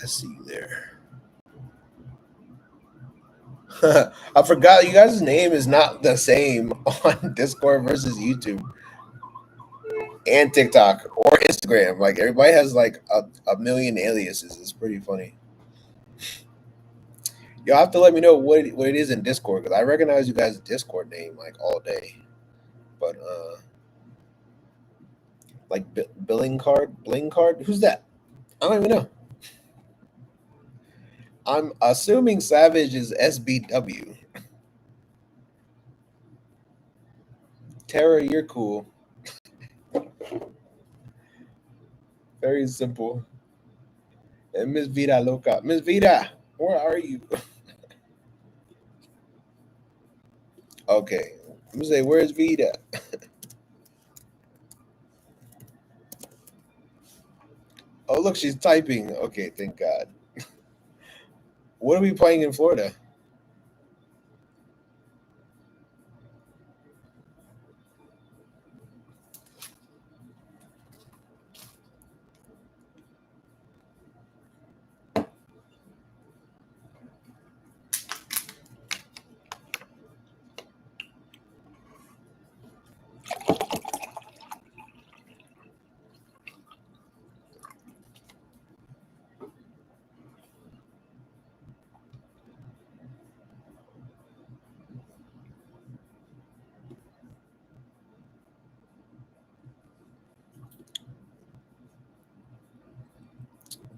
I see you there. I forgot you guys' name is not the same on Discord versus YouTube and TikTok or Instagram. Like everybody has like a million aliases. It's pretty funny. Y'all have to let me know what it is in Discord, because I recognize you guys' Discord name like all day. But like billing card, bling card, who's that? I don't even know. I'm assuming Savage is SBW. Tara, you're cool. Very simple. And Miss Vida Loca. Miss Vida, where are you? Okay. I'm gonna say, where's Vida? Oh, look, she's typing. Okay, thank God. What are we playing in Florida?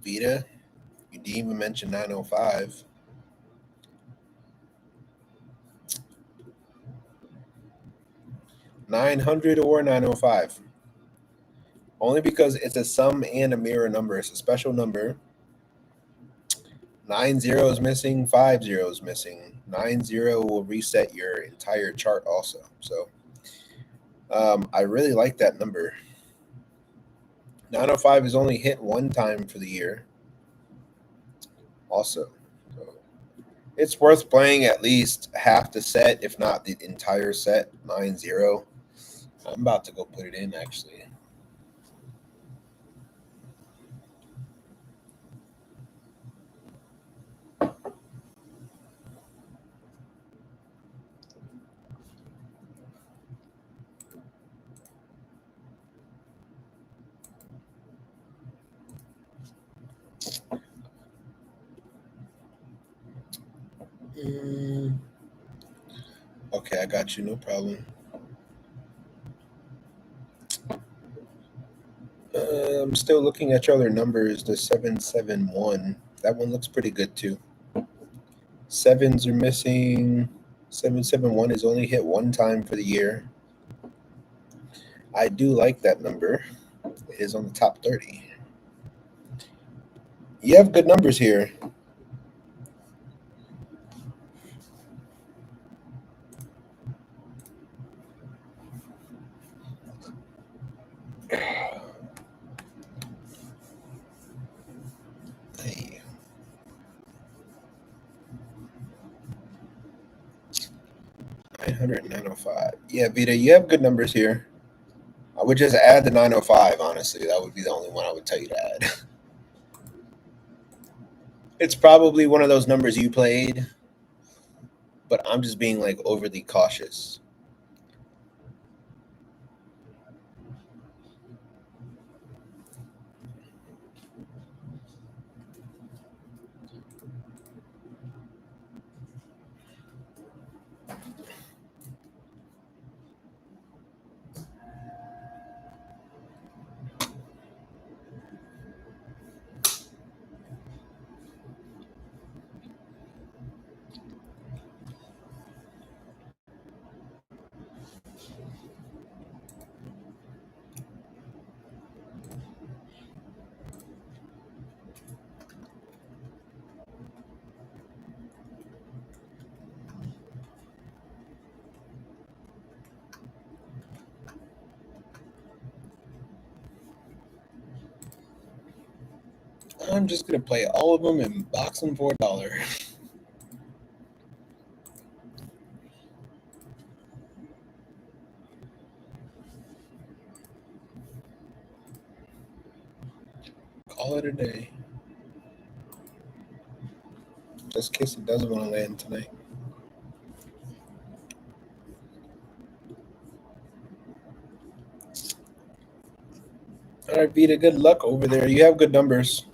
Vida? You didn't even mention 905. 900 or 905. Only because it's a sum and a mirror number. It's a special number. 9 zeros missing, 5 zeros missing. 9-0 will reset your entire chart also. So I really like that number. 905 is only hit one time for the year. Also, so it's worth playing at least half the set, if not the entire set. 9-0. I'm about to go put it in actually. Mm, okay, I got you. No problem. I'm still looking at your other numbers. The 771. That one looks pretty good too. Sevens are missing. 771 is only hit one time for the year. I do like that number. It is on the top 30. You have good numbers here. Hey, 900 and 905. Yeah, Vita, you have good numbers here. I would just add the 905, honestly. That would be the only one I would tell you to add. It's probably one of those numbers you played, but I'm just being like overly cautious. I'm just gonna play all of them and box them for $1. Call it a day. Just in case it doesn't want to land tonight. All right, Vita, good luck over there. You have good numbers.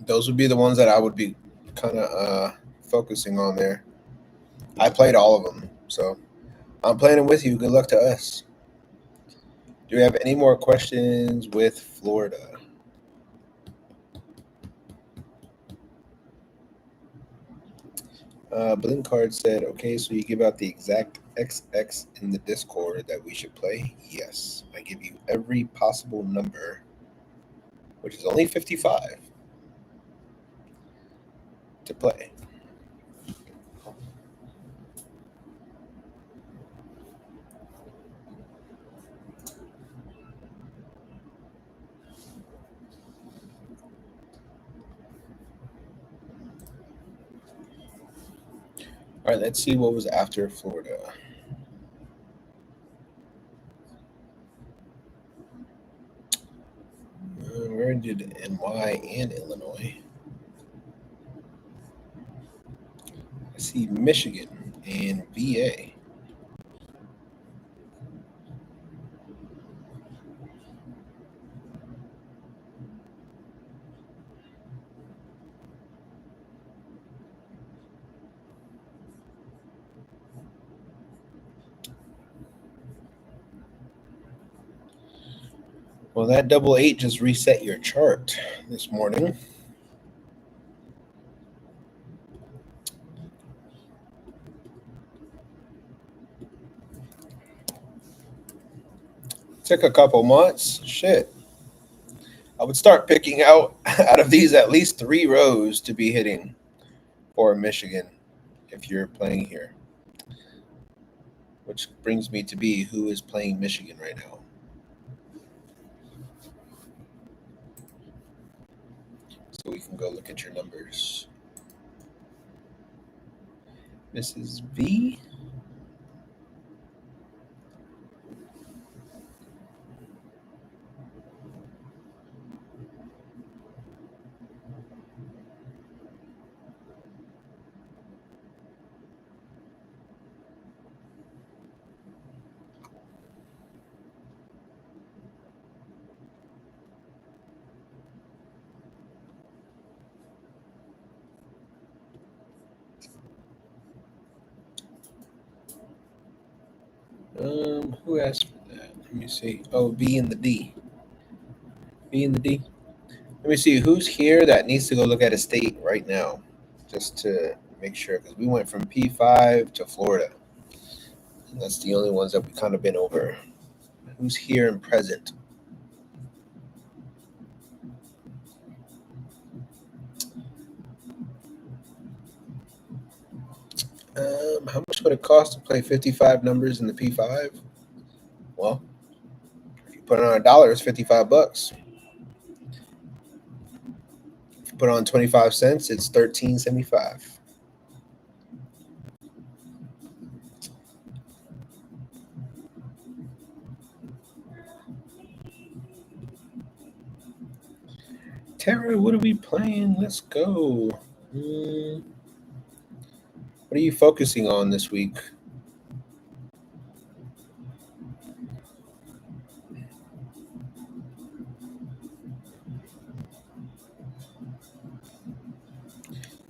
Those would be the ones that I would be kind of focusing on there. I played all of them, so I'm playing with you. Good luck to us. Do we have any more questions with Florida? Blink Card said, okay, so you give out the exact XX in the Discord that we should play? Yes. I give you every possible number, which is only 55, to play. All right, let's see what was after Florida. Where did NY and Illinois? I see Michigan and VA. Well, that double eight just reset your chart this morning. Took a couple months. Shit. I would start picking out of these at least 3 rows to be hitting for Michigan if you're playing here. Which brings me to be who is playing Michigan right now. So we can go look at your numbers. Mrs. V. Who asked for that? Let me see. Oh, B and the D. B and the D. Let me see who's here that needs to go look at a state right now, just to make sure, because we went from P5 to Florida. And that's the only ones that we kind of been over. Who's here and present? How much would it cost to play 55 numbers in the P5? Well, if you put it on a dollar, it's $55. If you put it on 25 cents, it's $13.75. Tara, what are we playing? Let's go. What are you focusing on this week?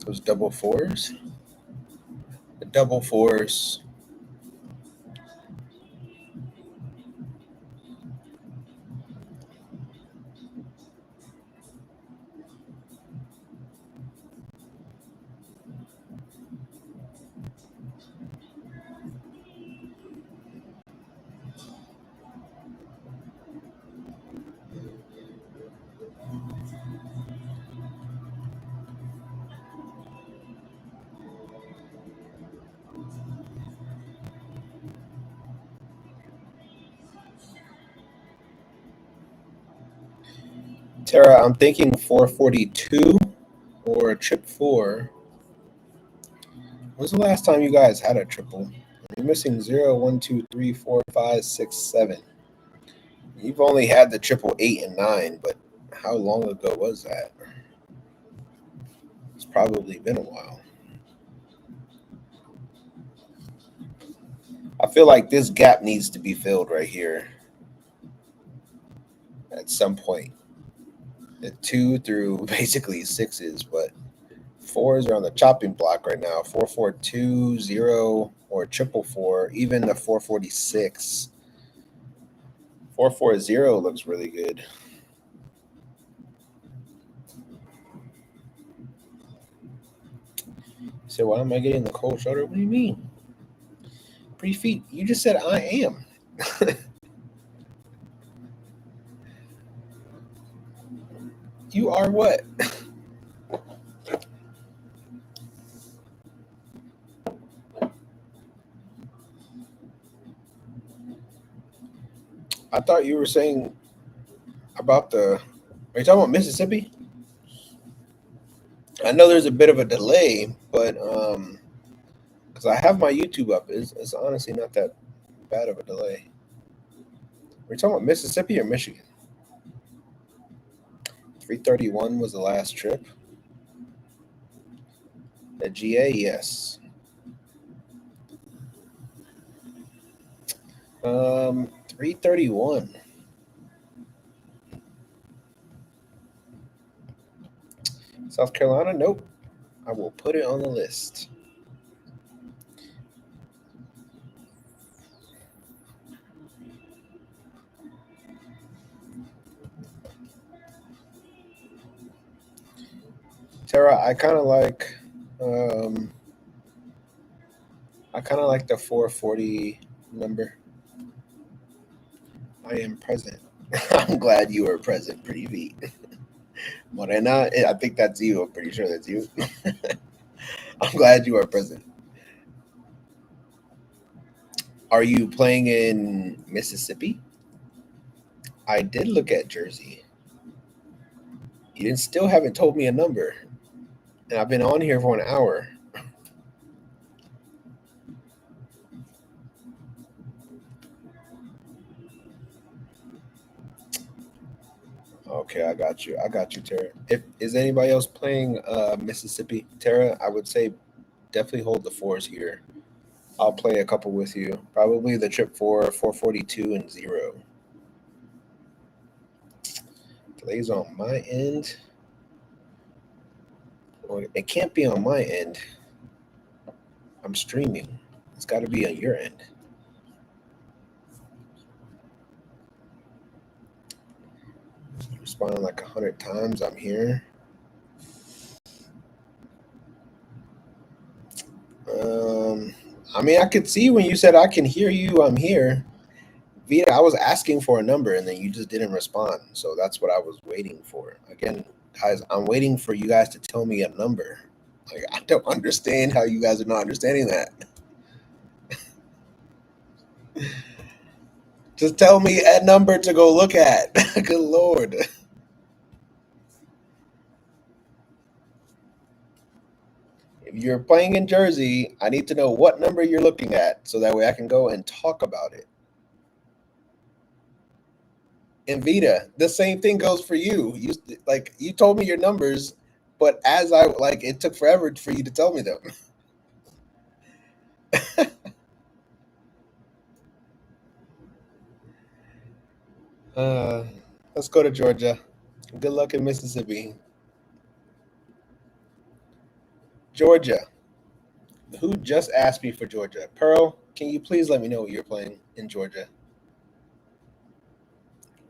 Those double fours? The double fours. Tara, I'm thinking 442 or a trip four. When's the last time you guys had a triple? You're missing 0, 1, 2, 3, 4, 5, 6, 7. You've only had the triple 8 and 9, but how long ago was that? It's probably been a while. I feel like this gap needs to be filled right here at some point. The 2 through basically 6s, but 4s are on the chopping block right now. 442, 0, or triple 4, even the 446. 440 looks really good. So why am I getting the cold shoulder? What do you mean? Pretty feet. You just said I am. You are what? I thought you were saying about the. Are you talking about Mississippi? I know there's a bit of a delay, but because I have my YouTube up, it's honestly not that bad of a delay. We're talking about Mississippi or Michigan. 331 was the last trip. The GA, yes. 331. South Carolina, nope. I will put it on the list. Tara, I kind of like. I kind of like the 440 number. I am present. I'm glad you are present, pretty beat. Morena, I think that's you. I'm pretty sure that's you. I'm glad you are present. Are you playing in Mississippi? I did look at Jersey. You still haven't told me a number, and I've been on here for an hour. Okay, I got you. I got you, Tara. If is anybody else playing Mississippi, Tara? I would say definitely hold the fours here. I'll play a couple with you. Probably the trip 442, and 0. Delays on my end. Well, it can't be on my end. I'm streaming. It's got to be on your end. responding like 100 times. I'm here. I mean, I could see when you said I can hear you, I'm here. Vita, I was asking for a number and then you just didn't respond. So that's what I was waiting for. Again, guys, I'm waiting for you guys to tell me a number. Like, I don't understand how you guys are not understanding that. Just tell me a number to go look at. Good Lord. If you're playing in Jersey, I need to know what number you're looking at so that way I can go and talk about it. And Vita, the same thing goes for you. You told me your numbers, but as I like it took forever for you to tell me them. Uh, let's go to Georgia. Good luck in Mississippi. Georgia. Who just asked me for Georgia? Pearl, can you please let me know what you're playing in Georgia?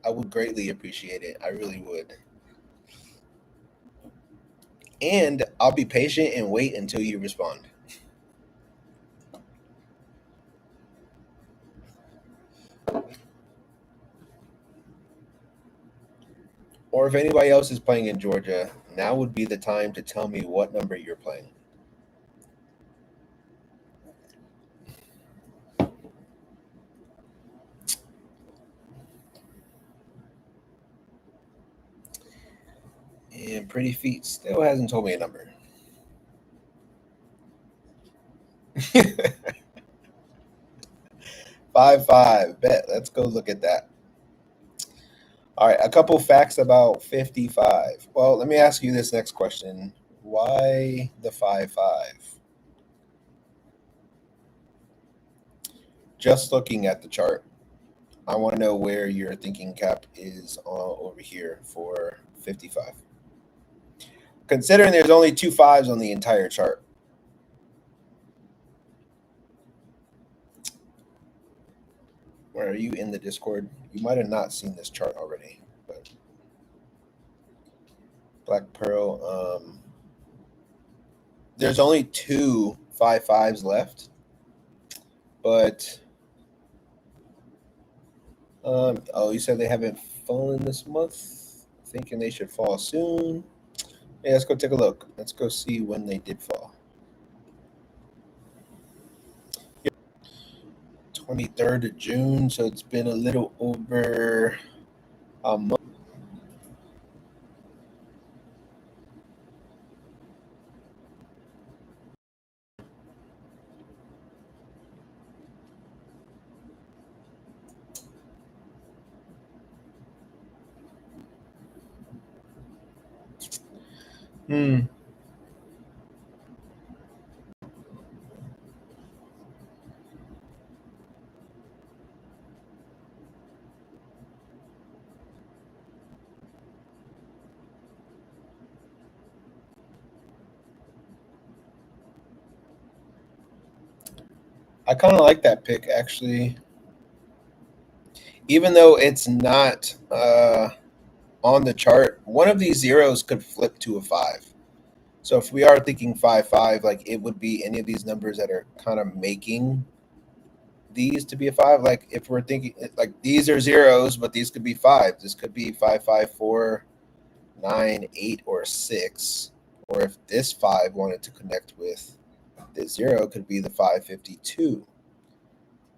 I would greatly appreciate it. I really would. And I'll be patient and wait until you respond. Or if anybody else is playing in Georgia, now would be the time to tell me what number you're playing. And Pretty Feet still hasn't told me a number. 5-5. Bet. Let's go look at that. All right. A couple facts about 55. Well, let me ask you this next question. Why the 5-5? Just looking at the chart, I want to know where your thinking cap is over here for 55. Considering there's only 2 5s on the entire chart. Where are you in the Discord? You might have not seen this chart already, but Black Pearl. There's only 2 5-5s left, but oh, you said they haven't fallen this month. Thinking they should fall soon. Yeah, let's go take a look. Let's go see when they did fall. 23rd of June, so it's been a little over a month. Hmm. I kind of like that pick actually, even though it's not on the chart. One of these zeros could flip to a 5. So if we are thinking 5-5, like it would be any of these numbers that are kind of making these to be a 5. Like if we're thinking like these are zeros, but these could be 5. This could be 5-5-4, 9-8, or 6. Or if this 5 wanted to connect with this 0, could be the 5-52.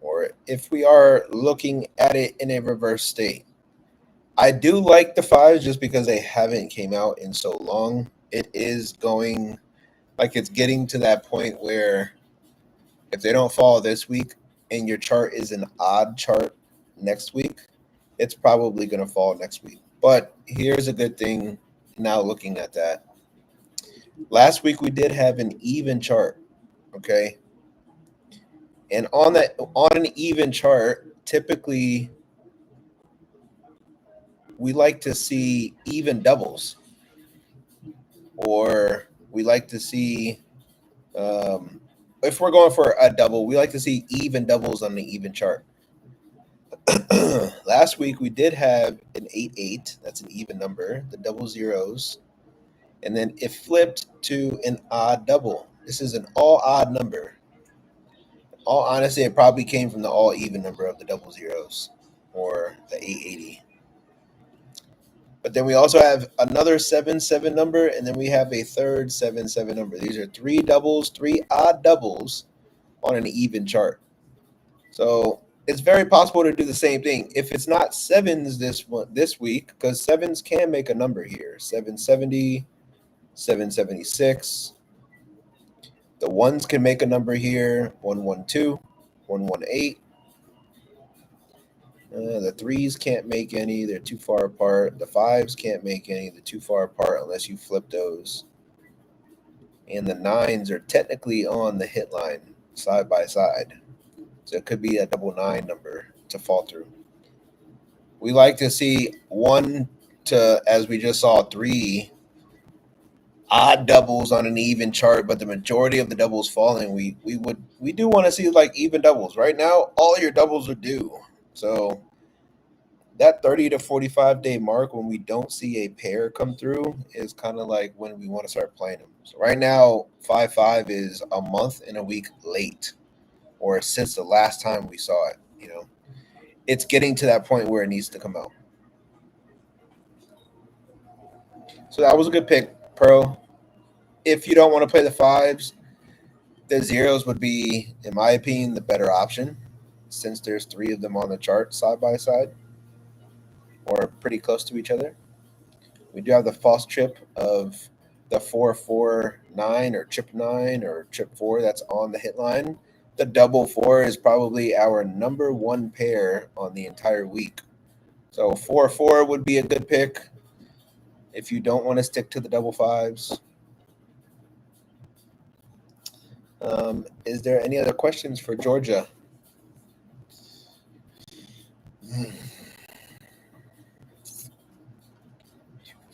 Or if we are looking at it in a reverse state, I do like the 5s just because they haven't came out in so long. It is going like it's getting to that point where if they don't fall this week and your chart is an odd chart next week, it's probably going to fall next week. But here's a good thing now looking at that. Last week we did have an even chart, okay? And on an even chart, typically we like to see even doubles, or we like to see if we're going for a double, we like to see even doubles on the even chart. Last week we did have an 8-8. That's an even number. The double zeros, and then it flipped to an odd double. This is an all odd number. All honesty, it probably came from the all even number of the double zeros or the 880. But then we also have another 7-7 number, and then we have a third 7-7 number. These are three doubles, three odd doubles on an even chart. So it's very possible to do the same thing. If it's not sevens this week, because sevens can make a number here. 770, 776. The ones can make a number here. 112, 118. The threes can't make any. They're too far apart. The fives can't make any. They're too far apart unless you flip those. And the nines are technically on the hit line side by side. So it could be a double nine number to fall through. We like to see one to, as we just saw, three odd doubles on an even chart, but the majority of the doubles falling, we do want to see like even doubles. Right now, all your doubles are due. So that 30 to 45-day mark when we don't see a pair come through is kind of like when we want to start playing them. So right now, 5-5 is a month and a week late, or since the last time we saw it. It's getting to that point where it needs to come out. So that was a good pick, Pearl. If you don't want to play the fives, the zeros would be, in my opinion, the better option, since there's three of them on the chart side by side or pretty close to each other. We do have the false trip of the 449 or trip 9 or trip 4 that's on the hit line. The double 4 is probably our number one pair on the entire week. So 4-4 would be a good pick if you don't want to stick to the double fives. Is there any other questions for Georgia?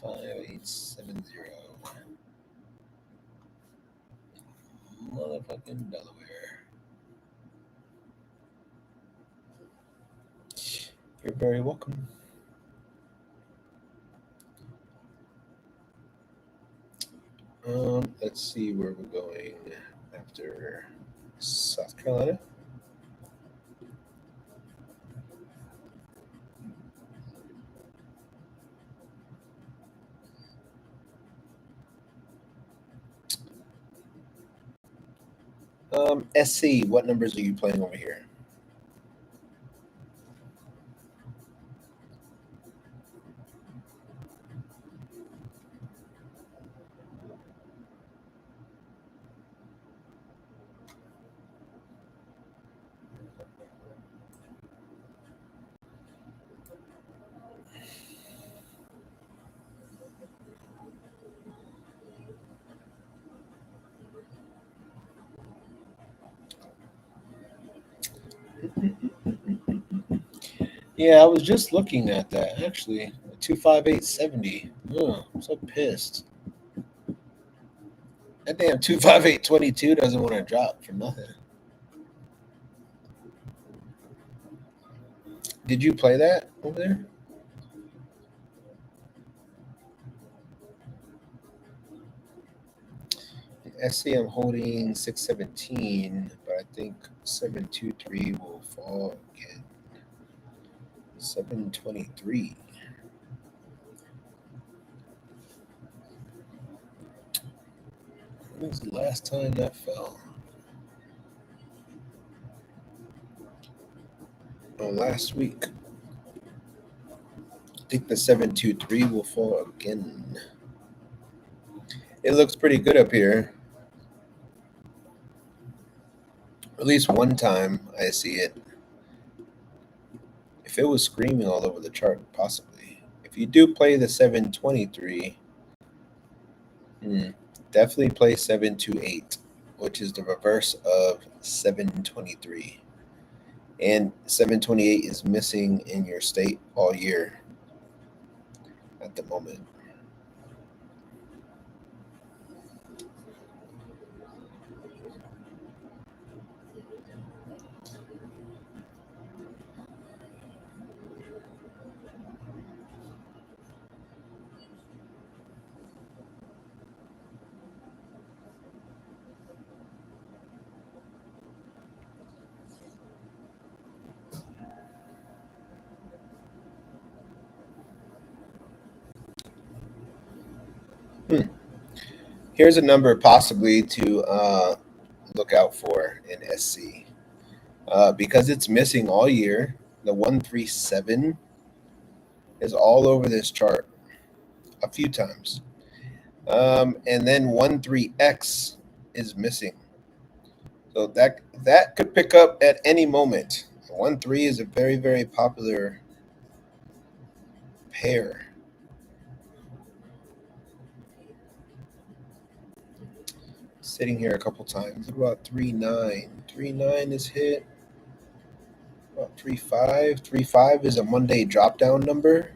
5870. Motherfucking Delaware. You're very welcome. Let's see where we're going after South Carolina. SC, what numbers are you playing over here? Yeah, I was just looking at that actually. 25870. I'm so pissed. That damn 25822 doesn't want to drop for nothing. Did you play that over there? SC, I'm holding 617, but I think 723 will fall again. 723. When was the last time that fell? Oh, last week. I think the 723 will fall again. It looks pretty good up here. At least one time I see it. If it was screaming all over the chart, possibly. If you do play the 723, definitely play 728, which is the reverse of 723. And 728 is missing in your state all year at the moment. Here's a number possibly to look out for in SC. Because it's missing all year, the 137 is all over this chart a few times. And then 13X is missing. So that could pick up at any moment. 1-3 is a very, very popular pair. Sitting here a couple times. What about 3-9? 3-9 is hit. About 3-5. 3-5 is a Monday drop down number.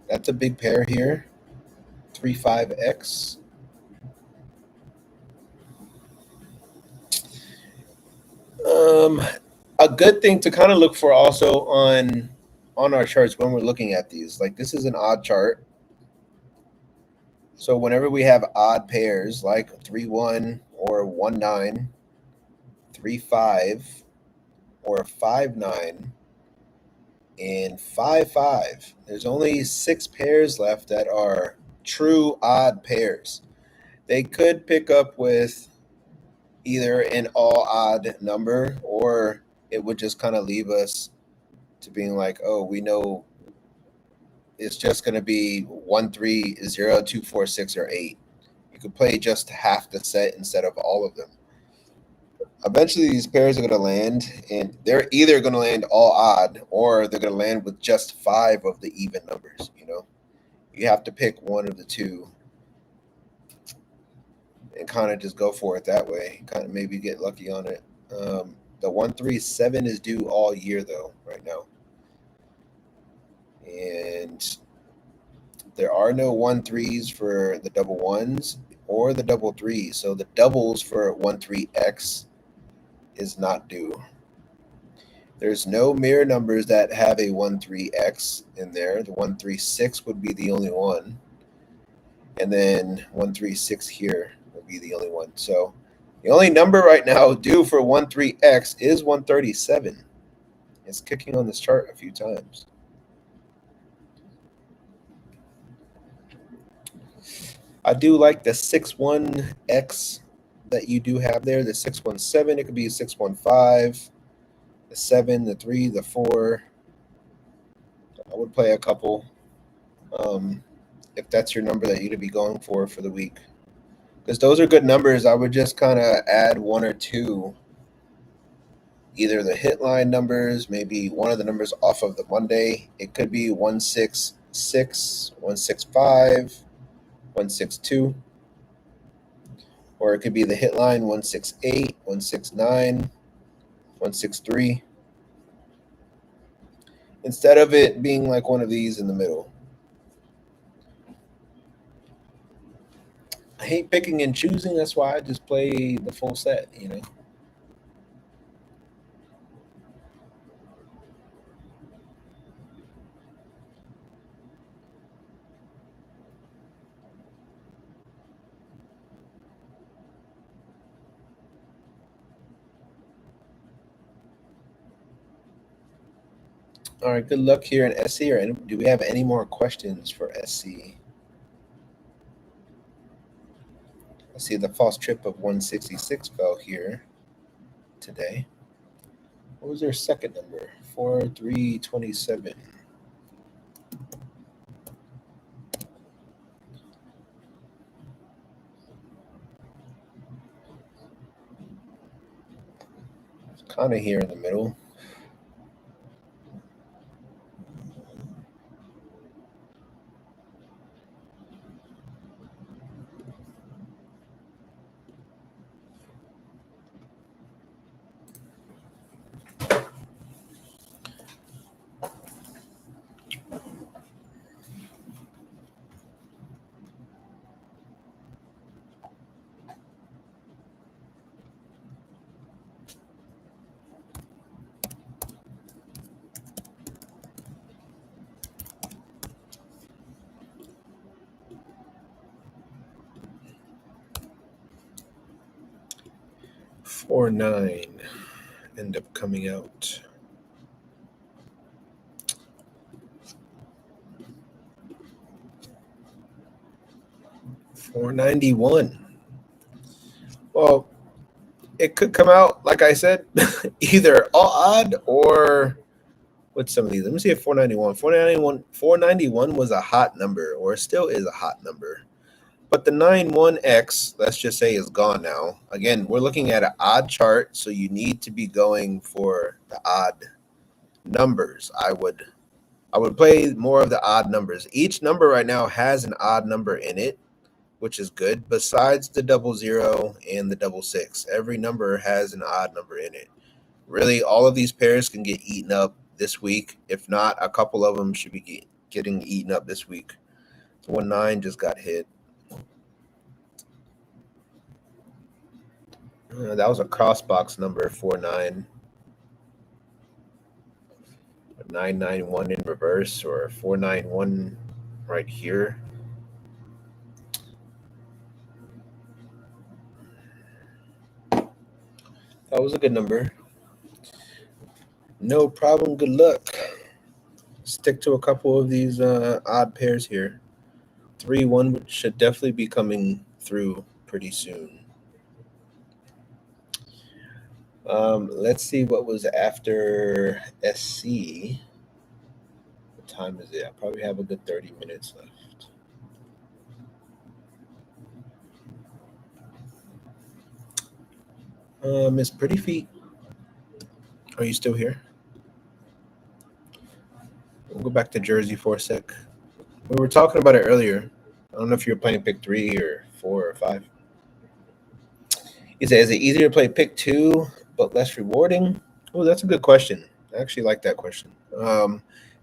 That's a big pair here. 3-5X. A good thing to kind of look for also on our charts when we're looking at these. Like this is an odd chart. So whenever we have odd pairs like 3-1 or 1-9, 3-5 or 5-9 and 5-5, there's only 6 pairs left that are true odd pairs. They could pick up with either an all odd number, or it would just kind of leave us to being like, oh, we know it's just going to be 1, 3, 0, 2, 4, 6, or 8. You could play just half the set instead of all of them. Eventually, these pairs are going to land, and they're either going to land all odd, or they're going to land with just 5 of the even numbers. You have to pick one of the two and kind of just go for it that way. Kind of maybe get lucky on it. The 137 is due all year though, right now, and there are no 1-3s for the double ones or the double threes. So the doubles for 1-3X is not due. There's no mirror numbers that have a 1-3X in there. The 136 would be the only one, and then 136 here would be the only one. So the only number right now due for 1-3X is 137. It's kicking on this chart a few times. I do like the 6-1X that you do have there. The 617, it could be a 615, the 7, the 3, the 4. I would play a couple if that's your number that you'd be going for the week. Because those are good numbers. I would just kind of add 1 or 2, either the hit line numbers, maybe one of the numbers off of the Monday. It could be 166, 165, 162. Or it could be the hit line 168, 169, 163. Instead of it being like one of these in the middle. I hate picking and choosing. That's why I just play the full set. All right, good luck here in SC. Or do we have any more questions for SC? I see the false trip of 166 fell here today. What was their second number? 4327. It's kind of here in the middle. Or 9 end up coming out. 491. Well, it could come out, like I said, either all odd or with some of these. Let me see if 491. 491 was a hot number, or still is a hot number. But the 91X, let's just say, is gone now. Again, we're looking at an odd chart, so you need to be going for the odd numbers. I would play more of the odd numbers. Each number right now has an odd number in it, which is good. Besides the 00 and the 66, every number has an odd number in it. Really, all of these pairs can get eaten up this week. If not, a couple of them should be getting eaten up this week. So 9 just got hit. That was a crossbox number, 49. 991 in reverse, or 491 right here. That was a good number. No problem. Good luck. Stick to a couple of these odd pairs here. 3-1 should definitely be coming through pretty soon. Let's see what was after SC. What time is it? I probably have a good 30 minutes left. Miss Pretty Feet, are you still here? We'll go back to Jersey for a sec. We were talking about it earlier. I don't know if you're playing pick 3 or 4 or 5. He said, is it easier to play pick 2 but less rewarding? Oh, that's a good question. I actually like that question.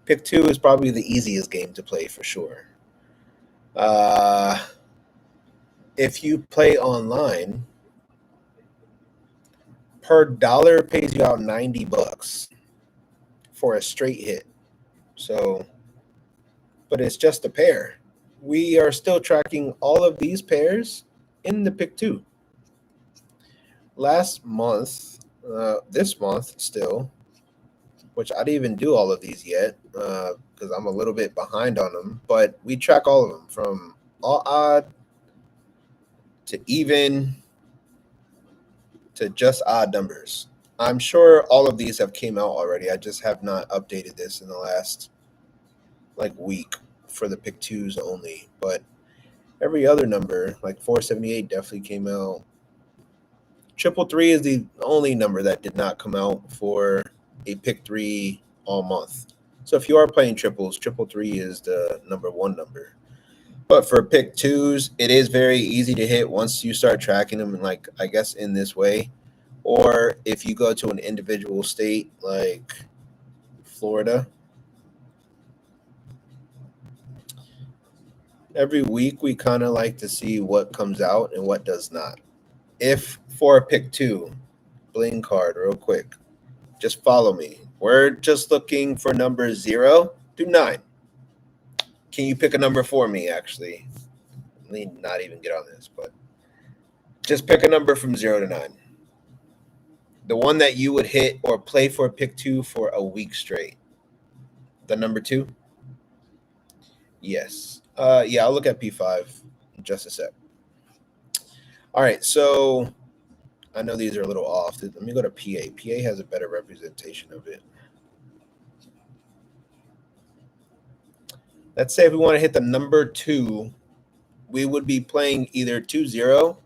Pick 2 is probably the easiest game to play for sure. If you play online, per dollar pays you out $90 for a straight hit. So, but it's just a pair. We are still tracking all of these pairs in the pick 2. Last month, this month still, which I didn't even do all of these yet because I'm a little bit behind on them, but we track all of them from all odd to even to just odd numbers. I'm sure all of these have came out already. I just have not updated this in the last week for the pick 2s only, but every other number, like 478, definitely came out. 333 is the only number that did not come out for a pick 3 all month. So if you are playing triples, 333 is the number 1 number. But for pick 2s, it is very easy to hit once you start tracking them, I guess in this way. Or if you go to an individual state like Florida, every week we kind of like to see what comes out and what does not. If for a pick 2, bling card real quick, just follow me. We're just looking for numbers 0 through 9. Can you pick a number for me, actually? Let me not even get on this, but just pick a number from 0 to 9. The one that you would hit or play for pick 2 for a week straight. The number 2? Yes. Yeah, I'll look at P5 in just a sec. All right, so I know these are a little off. Let me go to PA. PA has a better representation of it. Let's say if we want to hit the number 2, we would be playing either 2-0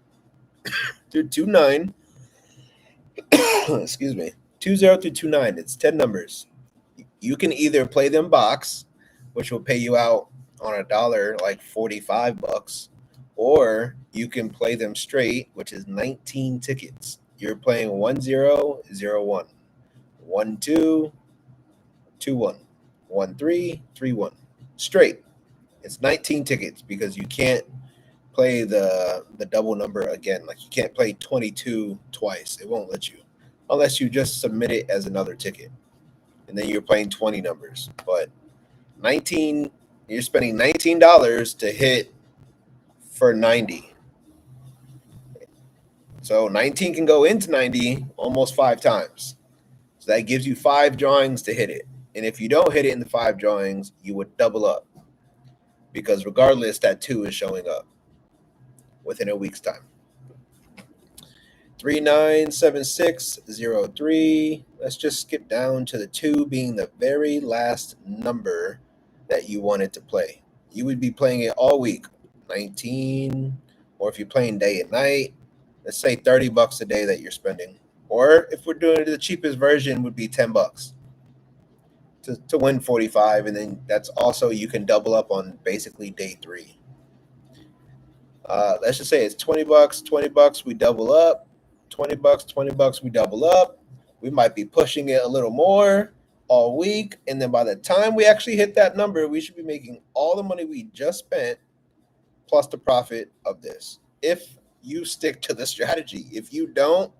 through 2-9. Excuse me. 2-0 through 2-9. It's 10 numbers. You can either play them box, which will pay you out on a dollar like $45, or you can play them straight, which is 19 tickets. You're playing 1-0, 0-1, 1-2, 2-1, 1-3, 3-1. Straight. It's 19 tickets because you can't play the double number again. Like you can't play 22 twice. It won't let you unless you just submit it as another ticket. And then you're playing 20 numbers. But 19, you're spending $19 to hit for 90. So 19 can go into 90 almost 5 times. So that gives you 5 drawings to hit it. And if you don't hit it in the 5 drawings, you would double up. Because regardless, that 2 is showing up. within a week's time. 397603. Let's just skip down to the 2 being the very last number that you wanted to play. You would be playing it all week. 19, or if you're playing day and night, let's say $30 a day that you're spending. Or if we're doing it, the cheapest version would be $10 to win 45, and then that's also you can double up on basically day 3. Let's just say it's $20, $20 we double up, $20, $20 we double up. We might be pushing it a little more all week, and then by the time we actually hit that number, we should be making all the money we just spent plus the profit of this. If you stick to the strategy, if you don't,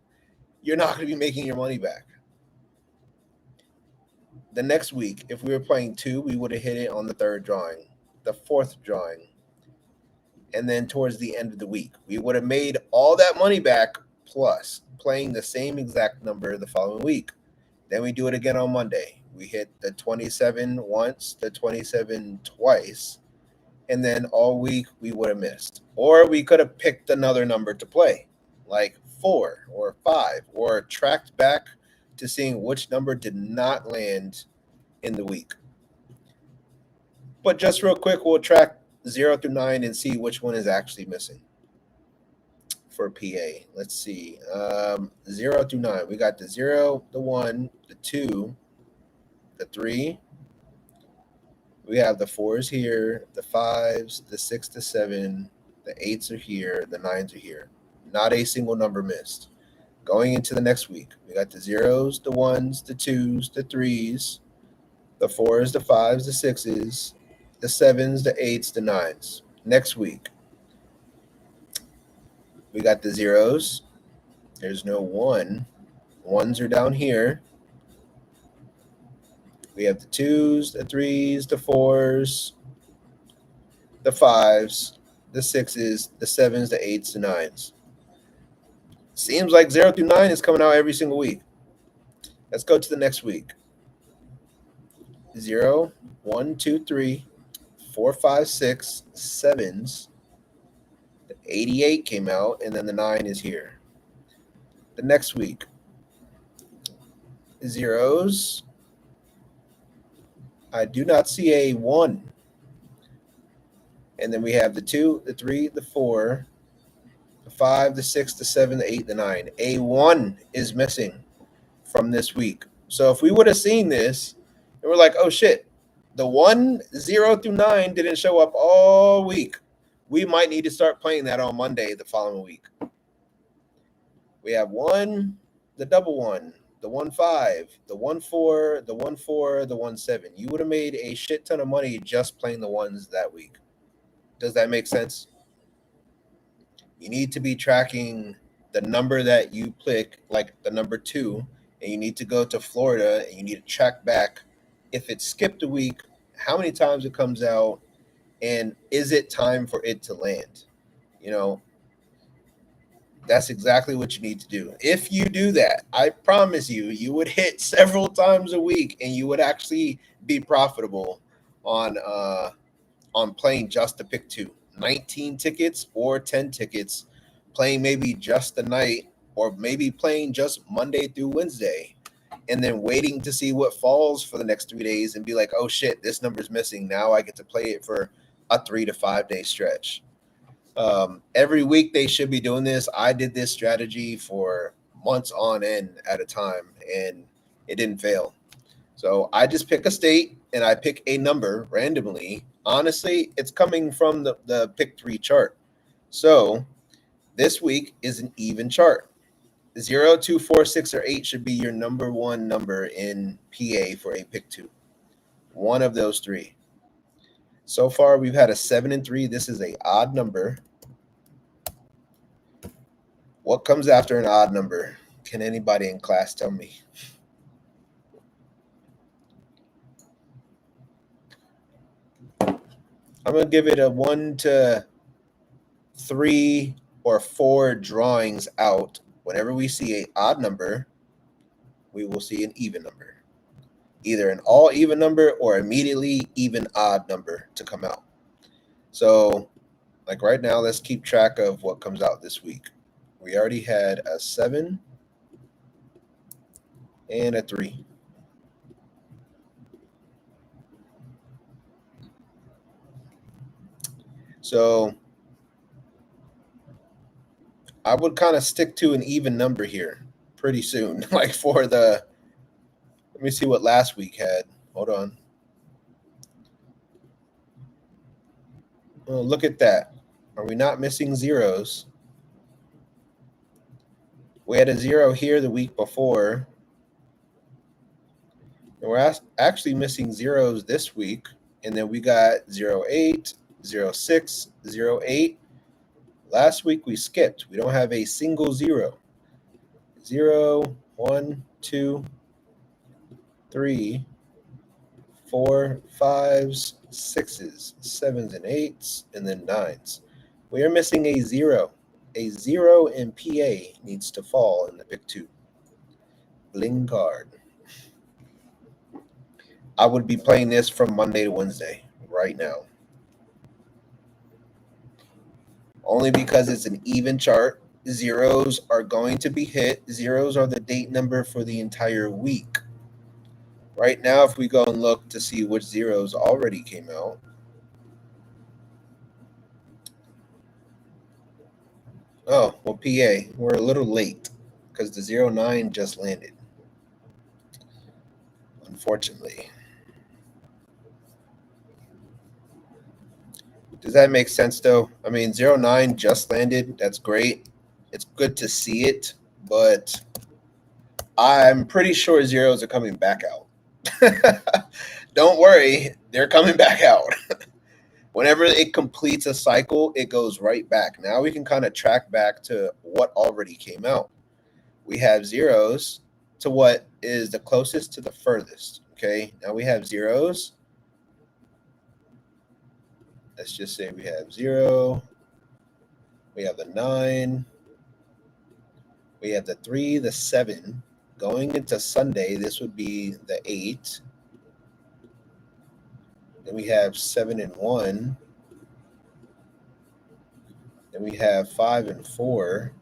you're not going to be making your money back. The next week, if we were playing 2, we would have hit it on the 3rd drawing, the 4th drawing. And then towards the end of the week, we would have made all that money back plus playing the same exact number the following week. Then we do it again on Monday. We hit the 27 once, the 27 twice, and then all week we would have missed. Or we could have picked another number to play, like 4 or 5, or tracked back to seeing which number did not land in the week. But just real quick, we'll track 0 through 9 and see which one is actually missing for PA. Let's see. 0 through 9. We got the 0, the 1, the 2, the 3. We have the 4s here, the 5s, the 6 to 7, the 8s are here, the 9s are here. Not a single number missed. Going into the next week, we got the 0s, the 1s, the 2s, the 3s, the 4s, the 5s, the 6s, the 7s, the 8s, the 9s. Next week, we got the 0s. There's no 1. 1s are down here. We have the 2s, the 3s, the 4s, the 5s, the 6s, the 7s, the 8s, the 9s. Seems like 0 through 9 is coming out every single week. Let's go to the next week. 0, 1, 2, 3, 4, 5, 6, 7s. The 88 came out, and then the 9 is here. The next week, 0s. I do not see a 1. And then we have the 2, the 3, the 4, the 5, the 6, the 7, the 8, the 9. A 1 is missing from this week. So if we would have seen this, and we're like, oh shit, the 1, 0 through 9 didn't show up all week, we might need to start playing that on Monday the following week. We have 1, the double 1, the 1 5, the 1 4, the 1 4, the 1 7. You would have made a shit ton of money just playing the 1s that week. Does that make sense? You need to be tracking the number that you pick, like the number 2, and you need to go to Florida and you need to track back if it skipped a week, how many times it comes out, and is it time for it to land? You know, that's exactly what you need to do. If you do that, I promise you, you would hit several times a week and you would actually be profitable on playing just the pick 2. 19 tickets or 10 tickets, playing maybe just the night, or maybe playing just Monday through Wednesday, and then waiting to see what falls for the next 3 days and be like, oh shit, this number's missing. Now I get to play it for a 3 to 5 day stretch. Every week they should be doing this. I did this strategy for months on end at a time, and it didn't fail. So I just pick a state and I pick a number randomly. Honestly, it's coming from the pick 3 chart. So this week is an even chart. 0, 2, 4, 6, or 8 should be your number 1 number in PA for a pick 2. One of those 3. So far, we've had a 7 and 3. This is an odd number. What comes after an odd number? Can anybody in class tell me? I'm going to give it a 1 to 3 or 4 drawings out. Whenever we see an odd number, we will see an even number. Either an all even number or immediately even odd number to come out. So Like right now, let's keep track of what comes out this week. We already had a 7 and a 3. So I would kind of stick to an even number here pretty soon. Like for the, let me see what last week had. Hold on. Oh, look at that. Are we not missing zeros? We had a 0 here the week before. And we're actually missing zeros this week. And then we got 08, 06, 08. Last week we skipped. We don't have a single 0. 0, 1, 2, 3, 4, 5s, 6s, 7s, and 8s, and then 9s. We are missing a 0. A 0 in PA needs to fall in the big 2. Bling card. I would be playing this from Monday to Wednesday right now. Only because it's an even chart. Zeros are going to be hit. Zeros are the date number for the entire week. Right now, if we go and look to see which zeros already came out, oh, well, PA, we're a little late because the 09 just landed, unfortunately. Does that make sense, though? I mean, 09 just landed. That's great. It's good to see it, but I'm pretty sure zeros are coming back out. Don't worry, they're coming back out. Whenever it completes a cycle, it goes right back. Now we can kind of track back to what already came out. We have zeros to what is the closest to the furthest. Okay, now we have zeros. Let's just say we have 0, we have the 9, we have the 3, the 7. Going into Sunday, this would be the 8. Then we have 7 and 1. Then we have 5 and 4.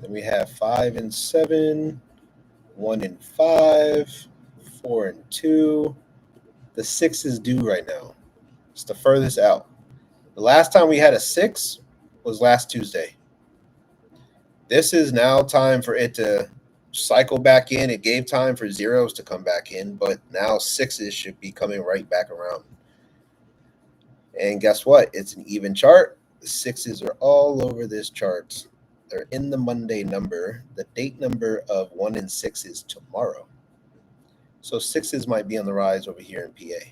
Then we have 5 and 7, 1 and 5, 4 and 2. The 6 is due right now. It's the furthest out. The last time we had a 6 was last Tuesday. This is now time for it to cycle back in. It gave time for zeros to come back in, but now 6s should be coming right back around. And guess what? It's an even chart. The 6s are all over this chart. They're in the Monday number. The date number of 1 and 6 is tomorrow. So 6s might be on the rise over here in PA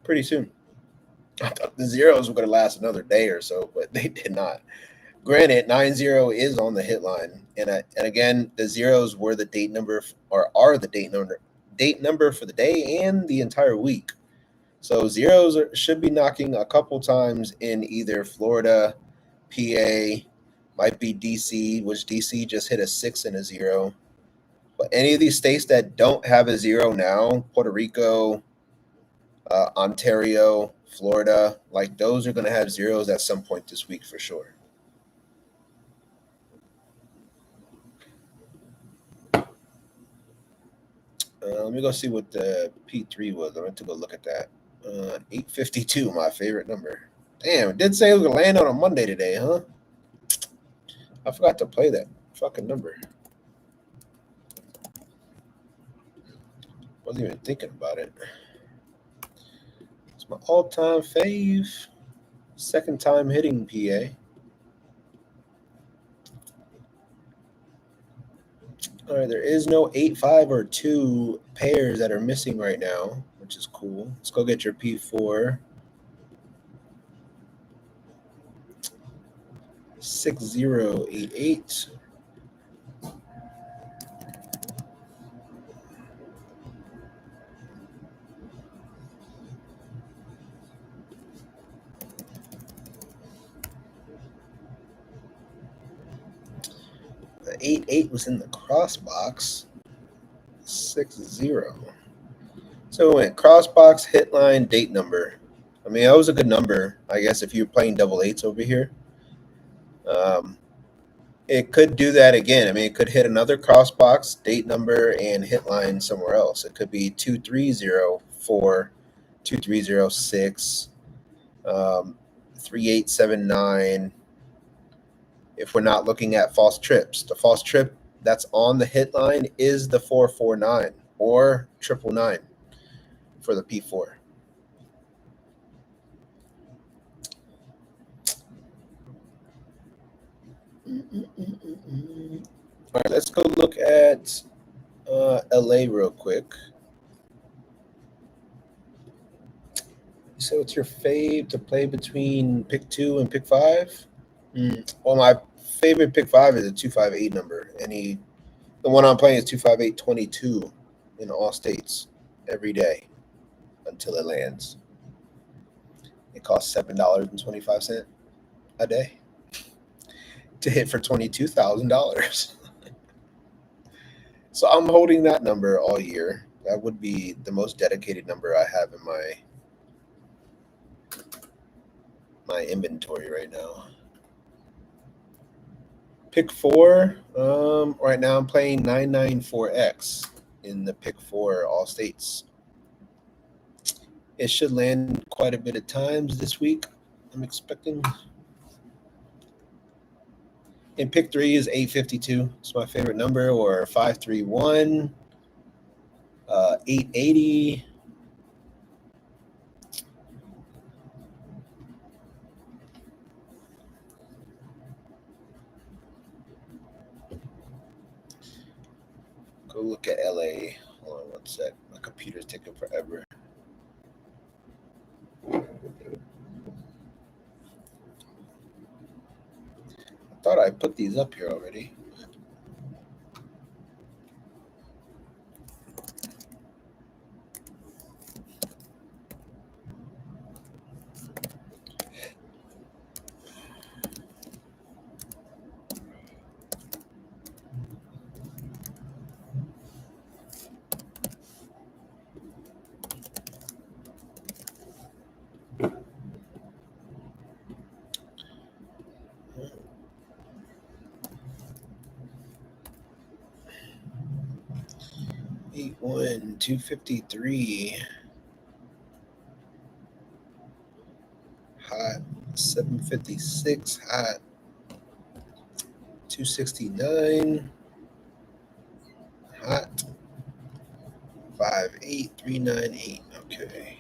pretty soon. I thought the zeros were going to last another day or so, but they did not. Granted, 9-0 is on the hit line, and again, the zeros were the date number, or are the date number for the day and the entire week. So zeros should be knocking a couple times in either Florida, PA, might be DC, which DC just hit a 6 and a 0. But any of these states that don't have a 0 now, Puerto Rico, Ontario, Florida, like those are going to have zeros at some point this week for sure. Let me go see what the P3 was. I went to go look at that. 852, my favorite number. Damn, it did say it was going to land on a Monday today, huh? I forgot to play that fucking number. Wasn't even thinking about it. It's my all-time fave. Second time hitting PA. All right, there is no 8, 5, or 2 pairs that are missing right now, which is cool. Let's go get your P4. 6088. The 8 8 was in the cross box. 60. So we went crossbox, hit line, date number. I mean, that was a good number, I guess, if you're playing double eights over here. It could do that again. I mean, it could hit another crossbox, date number, and hit line somewhere else. It could be 2304, 2306, 3879. If we're not looking at false trips, the false trip that's on the hit line is the 449 or 999 for the P4. All right, let's go look at LA real quick. So it's your fave to play between pick 2 and pick 5? Well, my favorite pick 5 is a 258 number. The one I'm playing is 25822 in all states every day until it lands. It costs $7.25 a day to hit for $22,000. So I'm holding that number all year. That would be the most dedicated number I have in my inventory right now. Pick 4. Right now I'm playing 994X in the pick 4 all states. It should land quite a bit of times this week, I'm expecting. And pick 3 is 852. It's my favorite number, or 531, 880. Go look at LA. Hold on one sec. My computer's taking forever. I thought I put these up here already. Eight one 253. Hot 756. Hot 269. Hot 58398. Okay.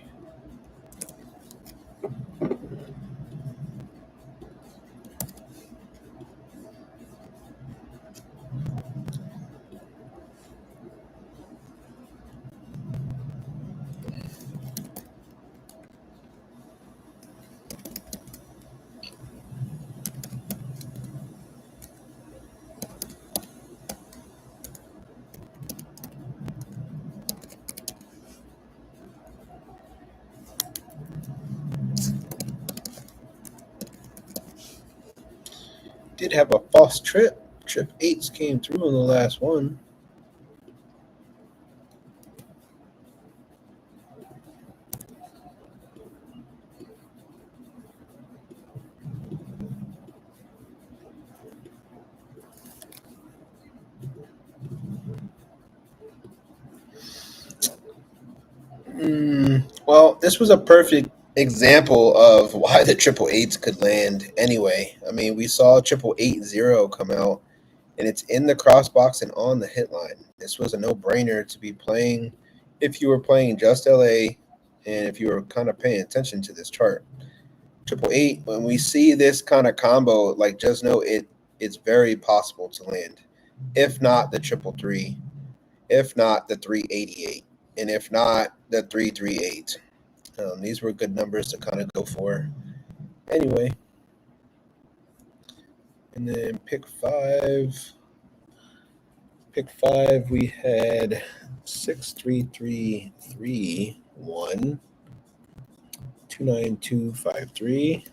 Did have a false trip. Trip 8s came through on the last one. Well, this was a perfect example of why the 888s could land anyway. I mean, we saw 8880 come out, and it's in the cross box and on the hit line. This was a no-brainer to be playing if you were playing just LA and if you were kind of paying attention to this chart. 888, when we see this kind of combo, like, just know it's very possible to land. If not the 333, if not the 388, and if not the 338. These were good numbers to kind of go for. Anyway, and then pick 5. Pick 5, we had 63331, 29253,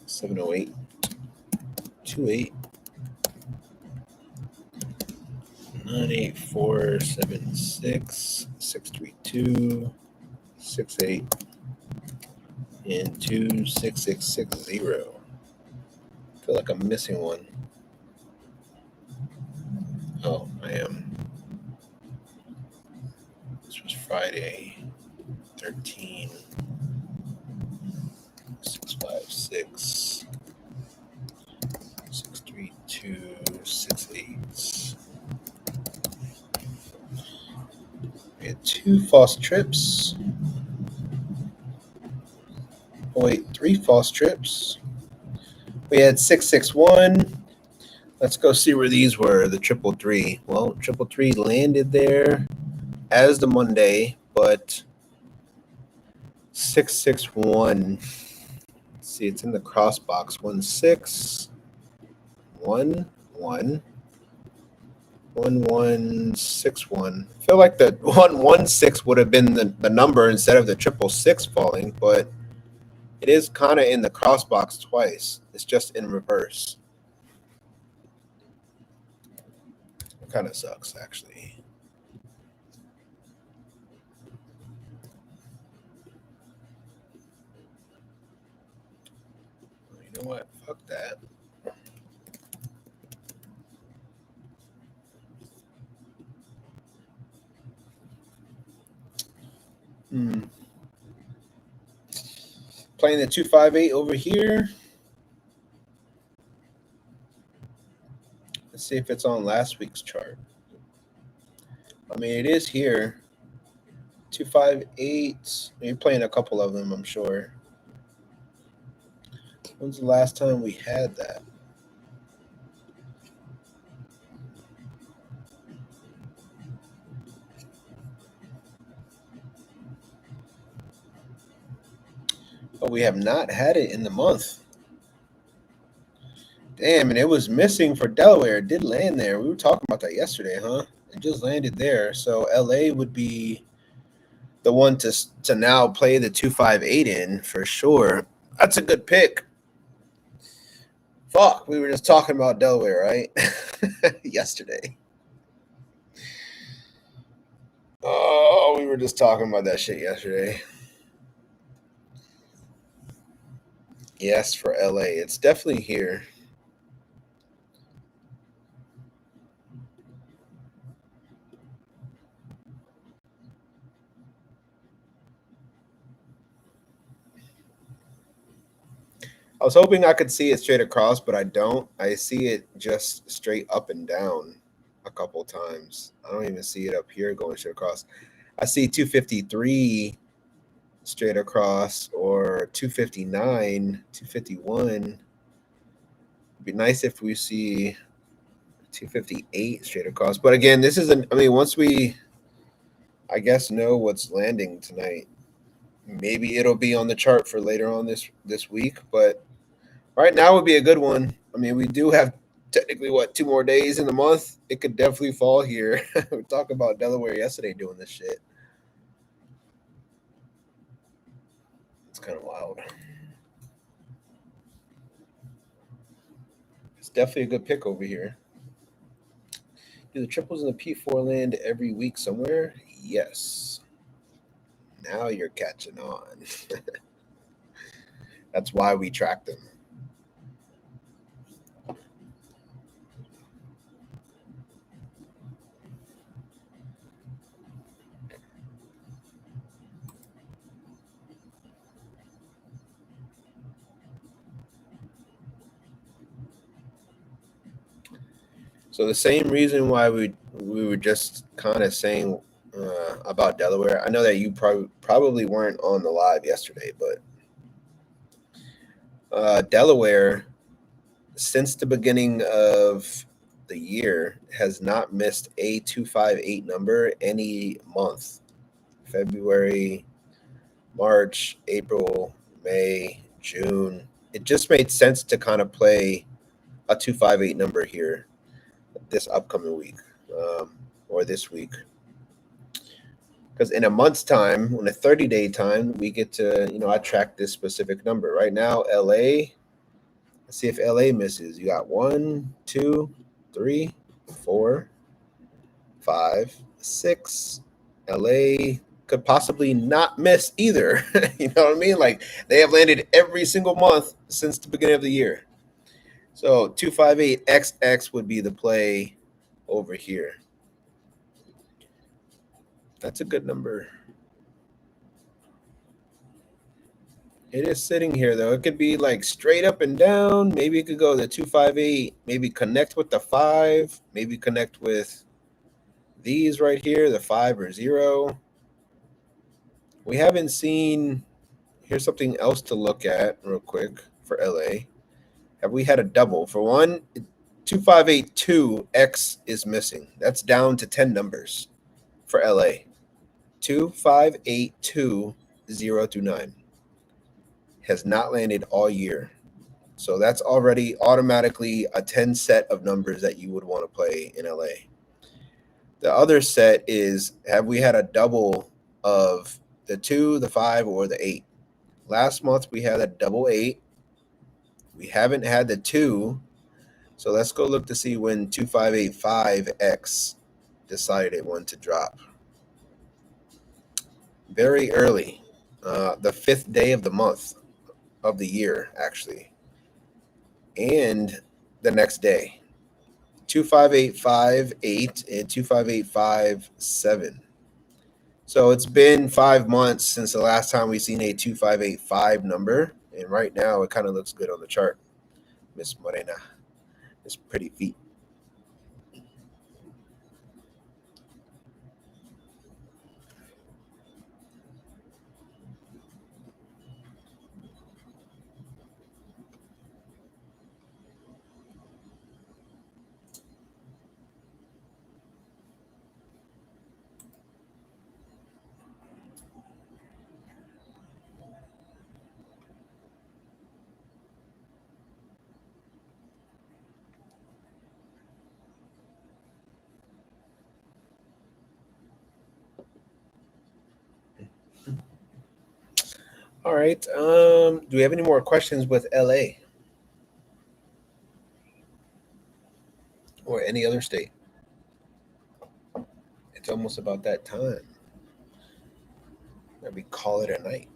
708, 28, 98476 632 68 and 26660. I feel like I'm missing one. Oh, I am. This was Friday. 13 656 632 68. We had 2 false trips. Oh, wait, 3 false trips. We had 661. Let's go see where these were. The 333. Well, 333 landed there as the Monday, but 661. Let's see, it's in the cross box. 16 1 1 1161. I feel like the 116 would have been the number instead of the 666 falling, but it is kind of in the cross box twice. It's just in reverse. It kind of sucks, actually. You know what? Fuck that. Playing the 258 over here. Let's see if it's on last week's chart. I mean, it is here. 258. You're playing a couple of them, I'm sure. When's the last time we had that? But we have not had it in the month. Damn, and it was missing for Delaware. It did land there. We were talking about that yesterday, huh? It just landed there. So LA would be the one to now play the 258 in for sure. That's a good pick. Fuck, we were just talking about Delaware, right? Yesterday. Oh, we were just talking about that shit yesterday. Yes, for LA. It's definitely here. I was hoping I could see it straight across, but I don't. I see it just straight up and down a couple times. I don't even see it up here going straight across. I see 253 straight across or 259, 251. It'd be nice if we see 258 straight across. But again, this isn't, I mean, once we, I guess, know what's landing tonight, maybe it'll be on the chart for later on this week. But right now would be a good one. I mean, we do have technically, 2 more days in the month? It could definitely fall here. We talked about Delaware yesterday doing this shit. It's kind of wild. It's definitely a good pick over here. Do the triples in the P4 land every week somewhere? Yes. Now you're catching on. That's why we track them. So the same reason why we were just kind of saying about Delaware. I know that you probably weren't on the live yesterday, but Delaware, since the beginning of the year, has not missed a 258 number any month. February, March, April, May, June. It just made sense to kind of play a 258 number here this upcoming week or this week. Because in a month's time, in a 30-day time, we get to, I track this specific number. Right now, LA, let's see if LA misses. You got 1, 2, 3, 4, 5, 6. LA could possibly not miss either. You know what I mean? Like they have landed every single month since the beginning of the year. So 258XX would be the play over here. That's a good number. It is sitting here though. It could be like straight up and down. Maybe it could go to 258. Maybe connect with the 5. Maybe connect with these right here, the 5 or 0. We haven't seen. Here's something else to look at real quick for LA. Have we had a double? For one, 2582X is missing. That's down to 10 numbers for LA. 2582029 has not landed all year. So that's already automatically a 10 set of numbers that you would want to play in LA. The other set is, have we had a double of the 2, the 5, or the 8? Last month we had a double 8. We haven't had the 2. So let's go look to see when 2585X decided it wanted to drop. Very early, the 5th day of the month of the year, actually. And the next day, 25858 and 25857. So it's been 5 months since the last time we've seen a 2585 number. And right now it kind of looks good on the chart. Miss Morena. It's pretty feet. All right. Do we have any more questions with LA or any other state? It's almost about that time that we call it a night.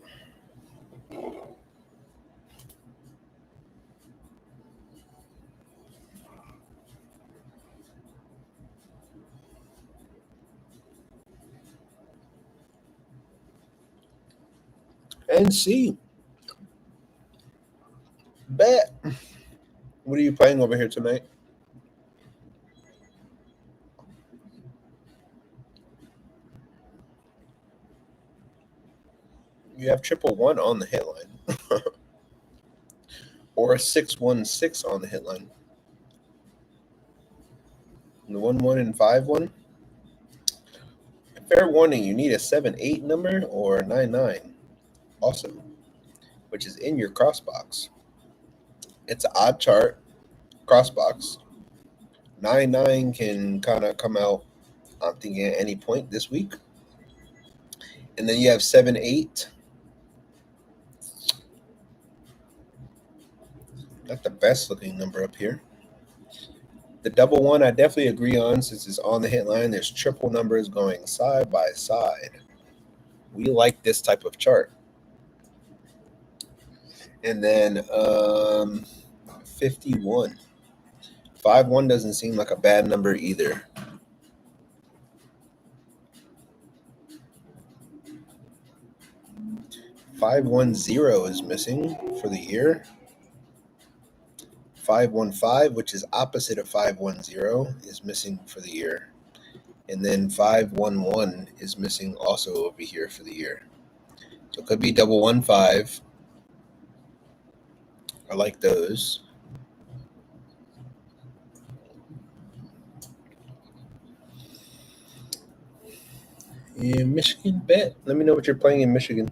And see. Bet. What are you playing over here tonight? You have 111 on the hit line. Or a 616 on the hit line. And the 1 and 5 1. Fair warning, you need a 7 8 number or a 9 9 also, which is in your crossbox. It's an odd chart, crossbox. 9 9 can kind of come out, I'm thinking, at any point this week. And then you have 7 8. Not the best looking number up here. The double 1 I definitely agree on since it's on the hit line. There's triple numbers going side by side. We like this type of chart. And then 51. 5 1 doesn't seem like a bad number either. 510 is missing for the year. 515, which is opposite of 510, is missing for the year. And then 511 is missing also over here for the year. So it could be 115. I like those. In Michigan, bet. Let me know what you're playing in Michigan.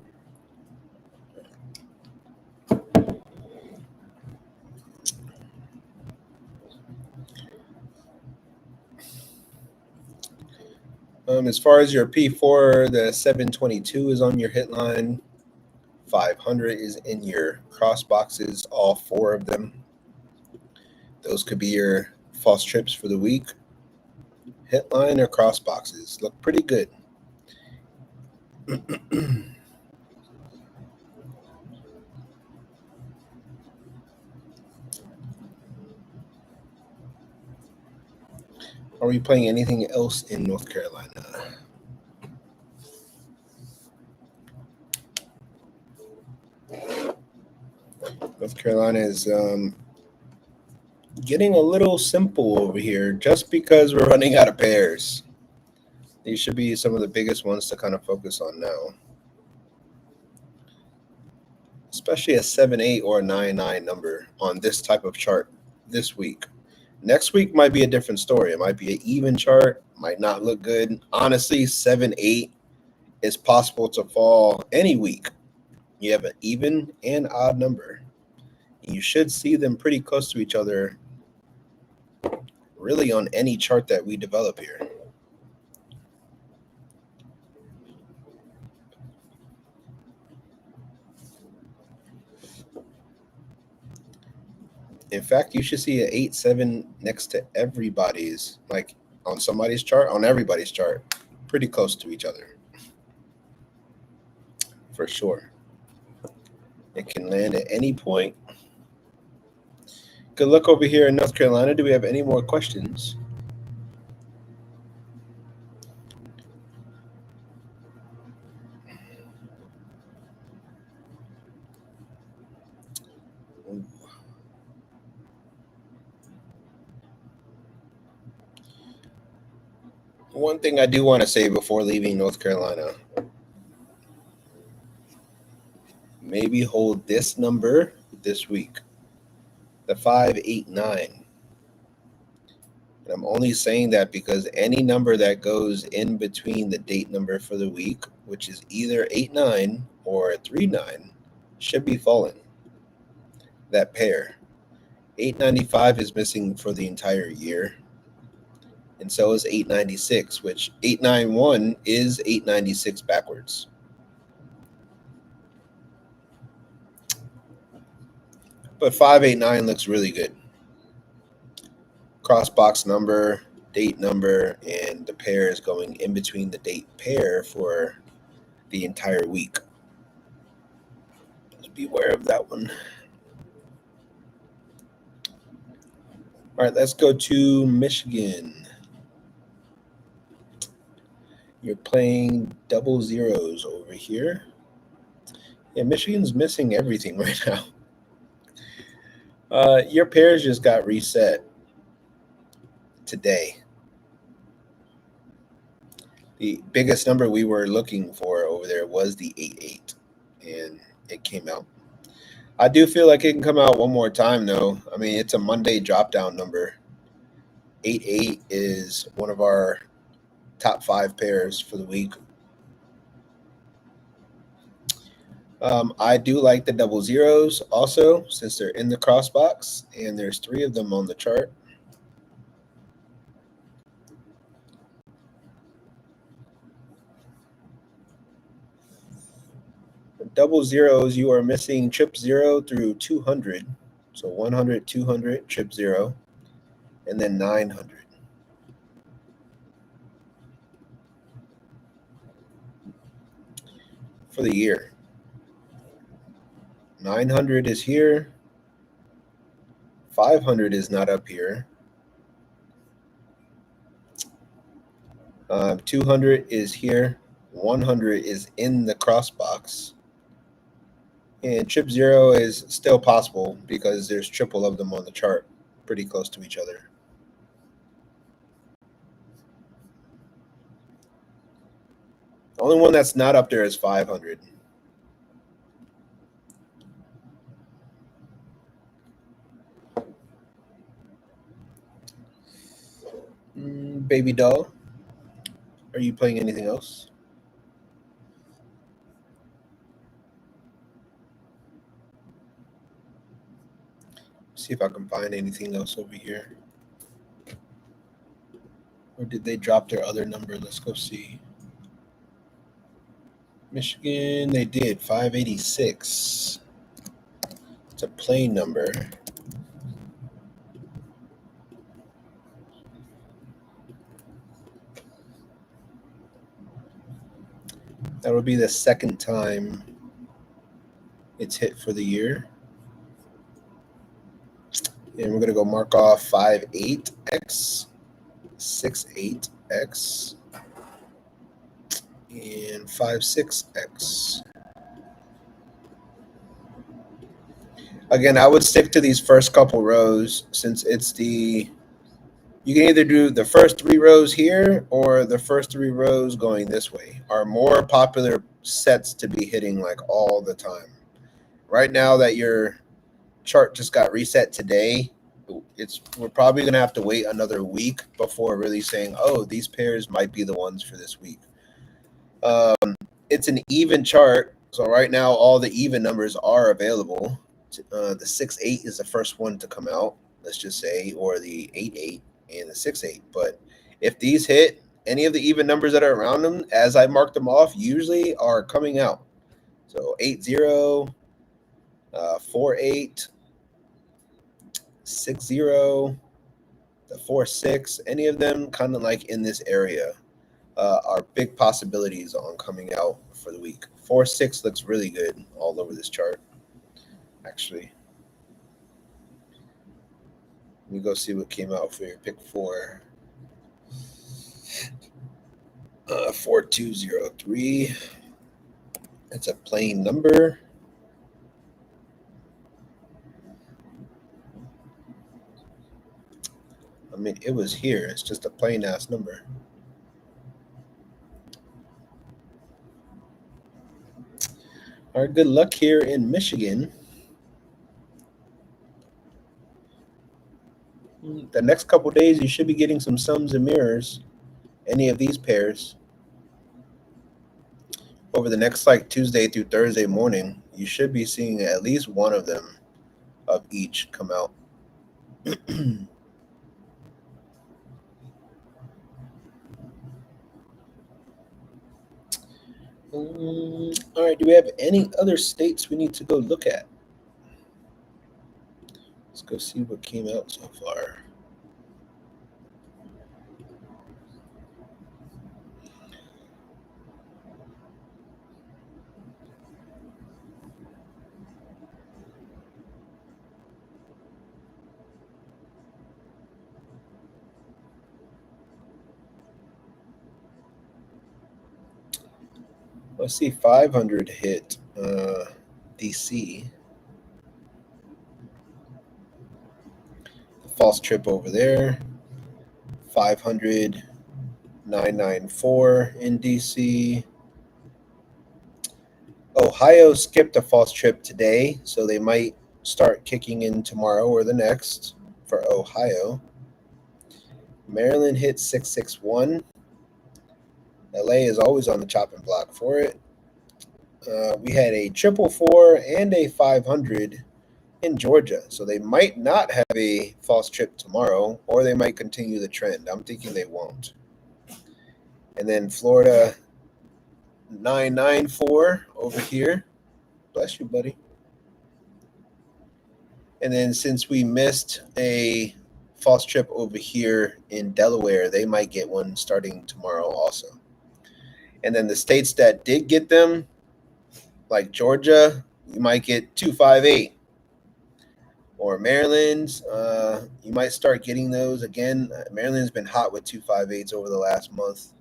As far as your P4, the 722 is on your hit line. 500 is in your cross boxes, all 4 of them. Those could be your false trips for the week. Hit line or cross boxes look pretty good. Are we playing anything else in North Carolina? North Carolina is getting a little simple over here just because we're running out of pairs. These should be some of the biggest ones to kind of focus on now. Especially a 7-8 or a 9-9 number on this type of chart this week. Next week might be a different story. It might be an even chart, might not look good. Honestly, 7-8 is possible to fall any week. You have an even and odd number. You should see them pretty close to each other really on any chart that we develop here. In fact, you should see an 8-7 next to everybody's, like on somebody's chart, on everybody's chart, pretty close to each other. For sure. It can land at any point. Good luck over here in North Carolina. Do we have any more questions? One thing I do want to say before leaving North Carolina, maybe hold this number this week, the 589. And I'm only saying that because any number that goes in between the date number for the week, which is either 89 or 39, should be falling. That pair. 895 is missing for the entire year. And so is 896, which 891 is 896 backwards. But 589 looks really good. Cross box number, date number, and the pair is going in between the date pair for the entire week. Just beware of that one. All right, let's go to Michigan. You're playing double zeros over here. Yeah, Michigan's missing everything right now. Your pairs just got reset today. The biggest number we were looking for over there was the 8-8, and it came out. I do feel like it can come out one more time, though. I mean, it's a Monday drop down number. 8-8 is one of our top 5 pairs for the week. I do like the double zeros also, since they're in the cross box, and there's 3 of them on the chart. The double zeros, you are missing trip 0 through 200. So 100, 200, trip 0, and then 900. For the year. 900 is here. 500 is not up here. 200 is here. 100 is in the cross box. And trip 0 is still possible because there's triple of them on the chart, pretty close to each other. The only one that's not up there is 500. Baby doll, are you playing anything else? See if I can find anything else over here. Or did they drop their other number? Let's go see. Michigan, they did 586. It's a plain number. That would be the second time it's hit for the year. And we're going to go mark off 58X, 68X, and 56X. Again, I would stick to these first couple rows since it's you can either do the first 3 rows here or the first 3 rows going this way are more popular sets to be hitting like all the time. Right now that your chart just got reset today, we're probably going to have to wait another week before really saying, oh, these pairs might be the ones for this week. It's an even chart, so right now all the even numbers are available. The 6-8 is the first one to come out, let's just say, or the 8-8 and the 6-8. But if these hit, any of the even numbers that are around them, as I marked them off, usually are coming out. So 8-0, 4-8, 6-0, the 4-6, any of them kind of like in this area are big possibilities on coming out for the week. 4-6 looks really good all over this chart, actually. Let me go see what came out for your pick 4. 4203. It's a plain number. I mean, it was here. It's just a plain ass number. All right, good luck here in Michigan. The next couple days, you should be getting some sums and mirrors. Any of these pairs. Over the next like Tuesday through Thursday morning, you should be seeing at least one of them of each come out. All right, do we have any other states we need to go look at? Let's go see what came out so far. Let's see, 500 hit DC. False trip over there. 500, 994 in DC. Ohio skipped a false trip today, so they might start kicking in tomorrow or the next for Ohio. Maryland hit 661. LA is always on the chopping block for it. We had a 444 and a 500 in Georgia, so they might not have a false trip tomorrow, or they might continue the trend. I'm thinking they won't. And then Florida 994 over here. Bless you, buddy. And then since we missed a false trip over here in Delaware, they might get one starting tomorrow also. And then the states that did get them, like Georgia, you might get 258. Or Maryland, you might start getting those again. Maryland's been hot with 258s over the last month.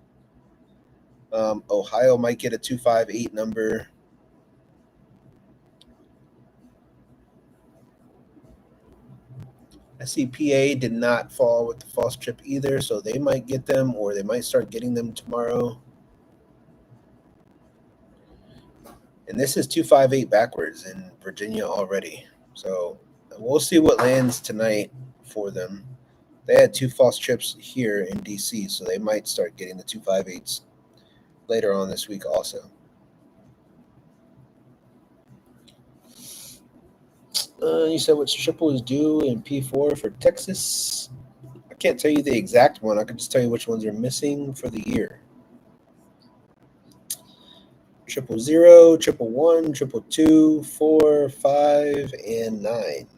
Ohio might get a 258 number. I see PA did not fall with the false trip either, so they might get them, or they might start getting them tomorrow. And this is 258 backwards in Virginia already. So we'll see what lands tonight for them. They had 2 false trips here in DC, so they might start getting the 258s later on this week also. You said which triple is due in P4 for Texas? I can't tell you the exact one. I can just tell you which ones are missing for the year. 000, 111, 222, 4, 5, and 9.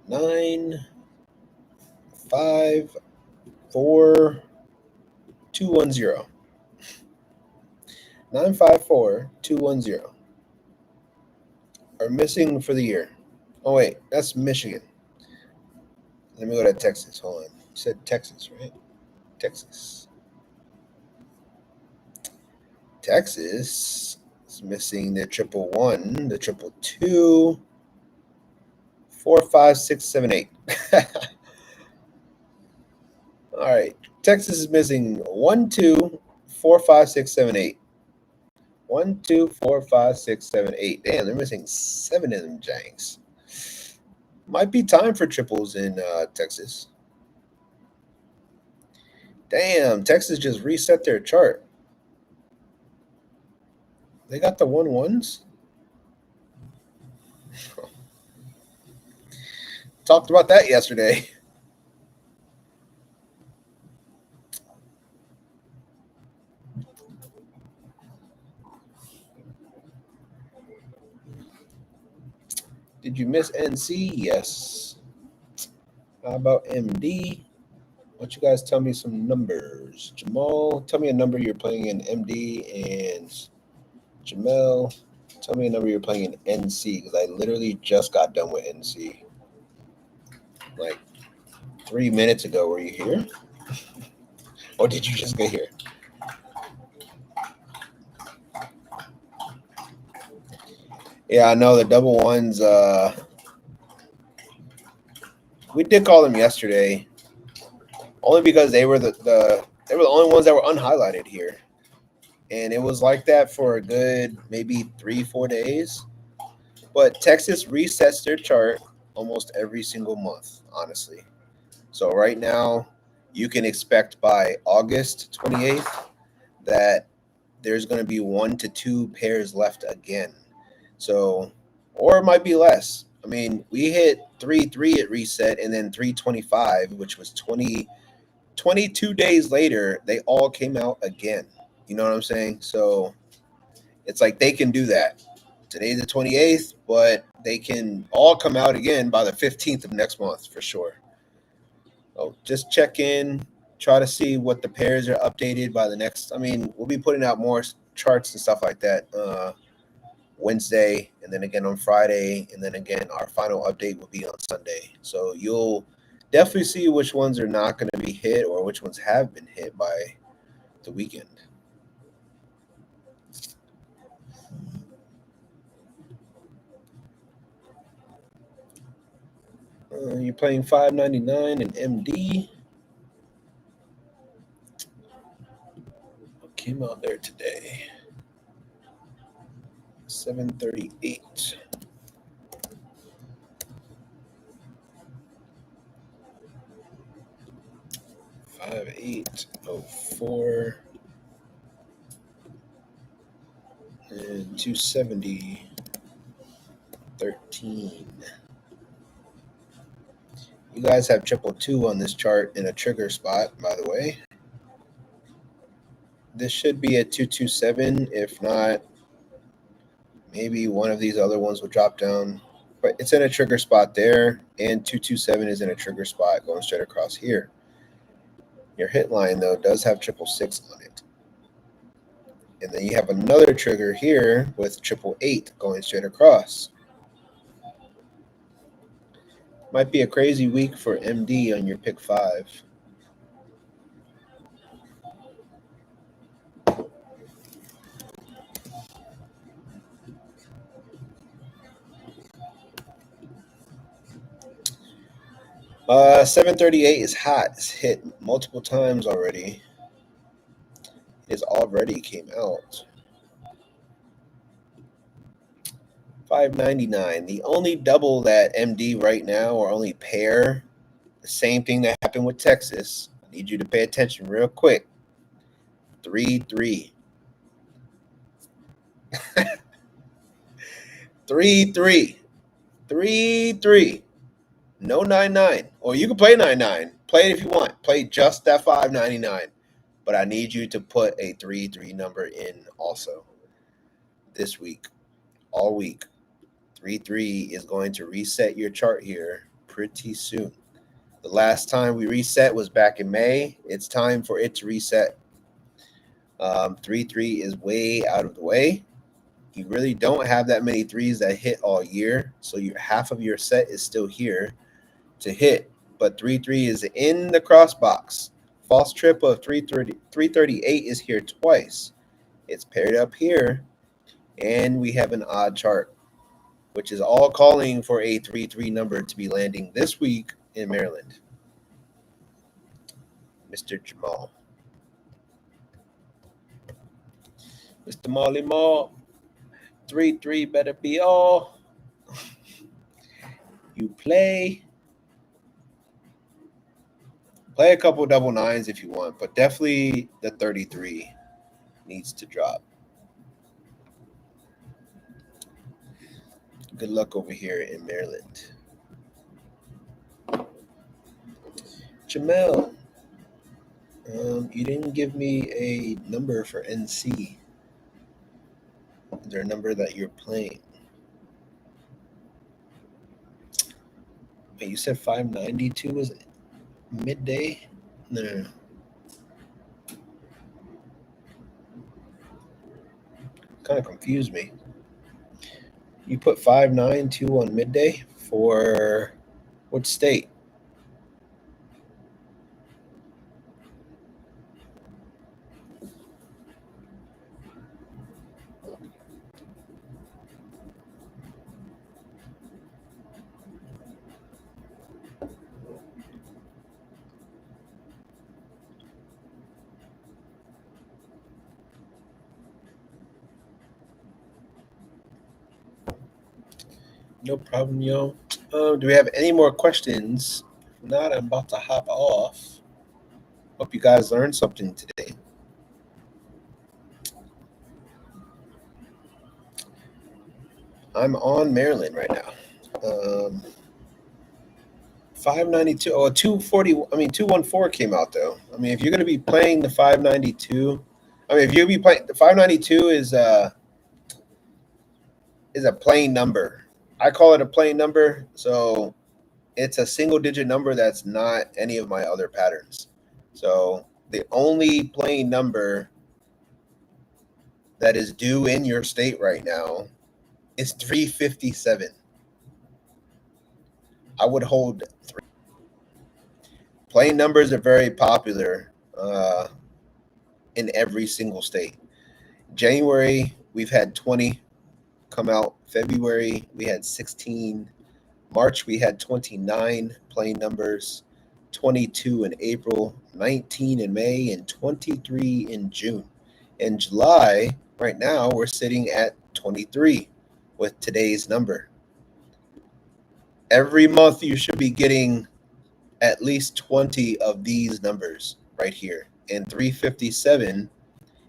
9, 5, 4, 210. 954-210 are missing for the year. Oh wait, that's Michigan. Let me go to Texas. Hold on. You said Texas, right? Texas. Texas is missing the 111, the 222, 4, 5, 6, 7, 8. All right. Texas is missing 1, 2, 4, 5, 6, 7, 8. 1, 2, 4, 5, 6, 7, 8. Damn, they're missing 7 of them janks. Might be time for triples in Texas. Damn, Texas just reset their chart. They got the 1-1s. Talked about that yesterday. Did you miss NC? Yes. How about MD? Why don't you guys tell me some numbers? Jamal, tell me a number you're playing in MD, and Jamel, tell me a number you're playing in NC, because I literally just got done with NC. Like 3 minutes ago. Were you here? Or did you just get here? Yeah, I know the double ones. We did call them yesterday, only because they were they were the only ones that were unhighlighted here, and it was like that for a good maybe 3-4 days. But Texas resets their chart almost every single month, honestly. So right now, you can expect by August 28th that there's going to be 1 to 2 pairs left again. So, or it might be less. I mean, we hit 3-3 at reset, and then 325, which was 22 days later, they all came out again. You know what I'm saying? So it's like they can do that. Today's the 28th, but they can all come out again by the 15th of next month for sure. So just check in, try to see what the pairs are updated by the next. I mean, we'll be putting out more charts and stuff like that Wednesday, and then again on Friday, and then again our final update will be on Sunday. So you'll definitely see which ones are not going to be hit or which ones have been hit by the weekend. You're playing 599 and MD. What came out there today? 738. 5804 and 270 13. You guys have 222 on this chart in a trigger spot, by the way. This should be a 227. If not, maybe one of these other ones will drop down. But it's in a trigger spot there, and 227 is in a trigger spot going straight across here. Your hit line, though, does have 666 on it. And then you have another trigger here with 888 going straight across. Might be a crazy week for MD on your pick 5. Uh, 738 is hot. It's hit multiple times already. It's already came out. 599. The only double that MD right now, or only pair, the same thing that happened with Texas. I need you to pay attention real quick. 3-3. 3-3. 3-3. No 9-9. Or you can play 9-9. Play it if you want. Play just that 599. But I need you to put a 3-3 number in also this week. All week. 3-3 is going to reset your chart here pretty soon. The last time we reset was back in May. It's time for it to reset. 3-3 is way out of the way. You really don't have that many threes that hit all year, so half of your set is still here to hit. But 3-3 is in the cross box. False trip of 338 is here twice. It's paired up here, and we have an odd chart, which is all calling for a 3-3 number to be landing this week in Maryland. Mr. Jamal. Mr. Molly Mall. 3-3 better be all. You play a couple double nines if you want, but definitely the 33 needs to drop. Good luck over here in Maryland. Jamel, you didn't give me a number for NC. Is there a number that you're playing? Wait, you said 592 was midday? No. Kind of confused me. You put 592 on midday for what state? No problem, yo. Do we have any more questions? If not, I'm about to hop off. Hope you guys learned something today. I'm on Maryland right now. 592. Oh, 240. 214 came out though. I mean, if you're gonna be playing the 592, if you'll be playing the 592 is a plain number. I call it a plain number, so it's a single digit number that's not any of my other patterns. So the only plain number that is due in your state right now is 357. I would hold 3. Plain numbers are very popular in every single state. January, we've had 20 come out. February, we had 16. March, we had 29 plain numbers, 22 in April, 19 in May, and 23 in June. In July, right now, we're sitting at 23 with today's number. Every month, you should be getting at least 20 of these numbers right here. And 357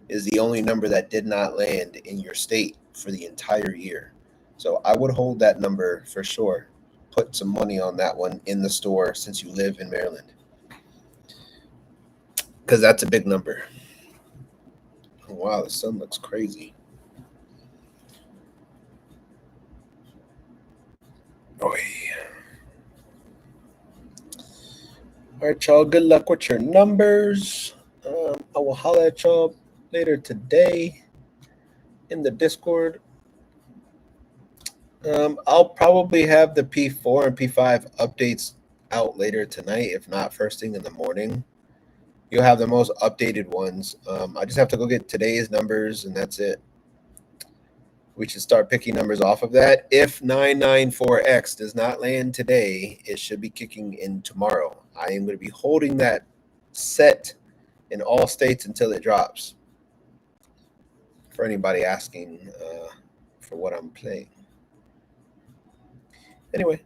is the only number that did not land in your state for the entire year. So I would hold that number for sure. Put some money on that one in the store since you live in Maryland, because that's a big number. Oh, wow, the sun looks crazy. Oy. All right, y'all. Good luck with your numbers. I will holler at y'all later today in the Discord. I'll probably have the P4 and P5 updates out later tonight, if not first thing in the morning. You'll have the most updated ones. I just have to go get today's numbers, and that's it. We should start picking numbers off of that. If 994X does not land today, it should be kicking in tomorrow. I am going to be holding that set in all states until it drops. For anybody asking for what I'm playing. Anyway.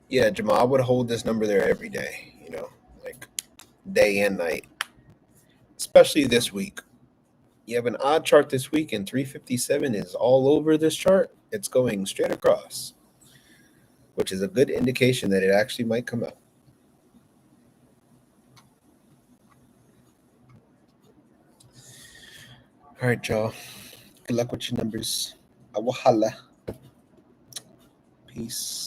Yeah, Jamal, I would hold this number there every day, like day and night, especially this week. You have an odd chart this week, and 357 is all over this chart. It's going straight across, which is a good indication that it actually might come out. All right, y'all. Good luck with your numbers. I will holla. Peace.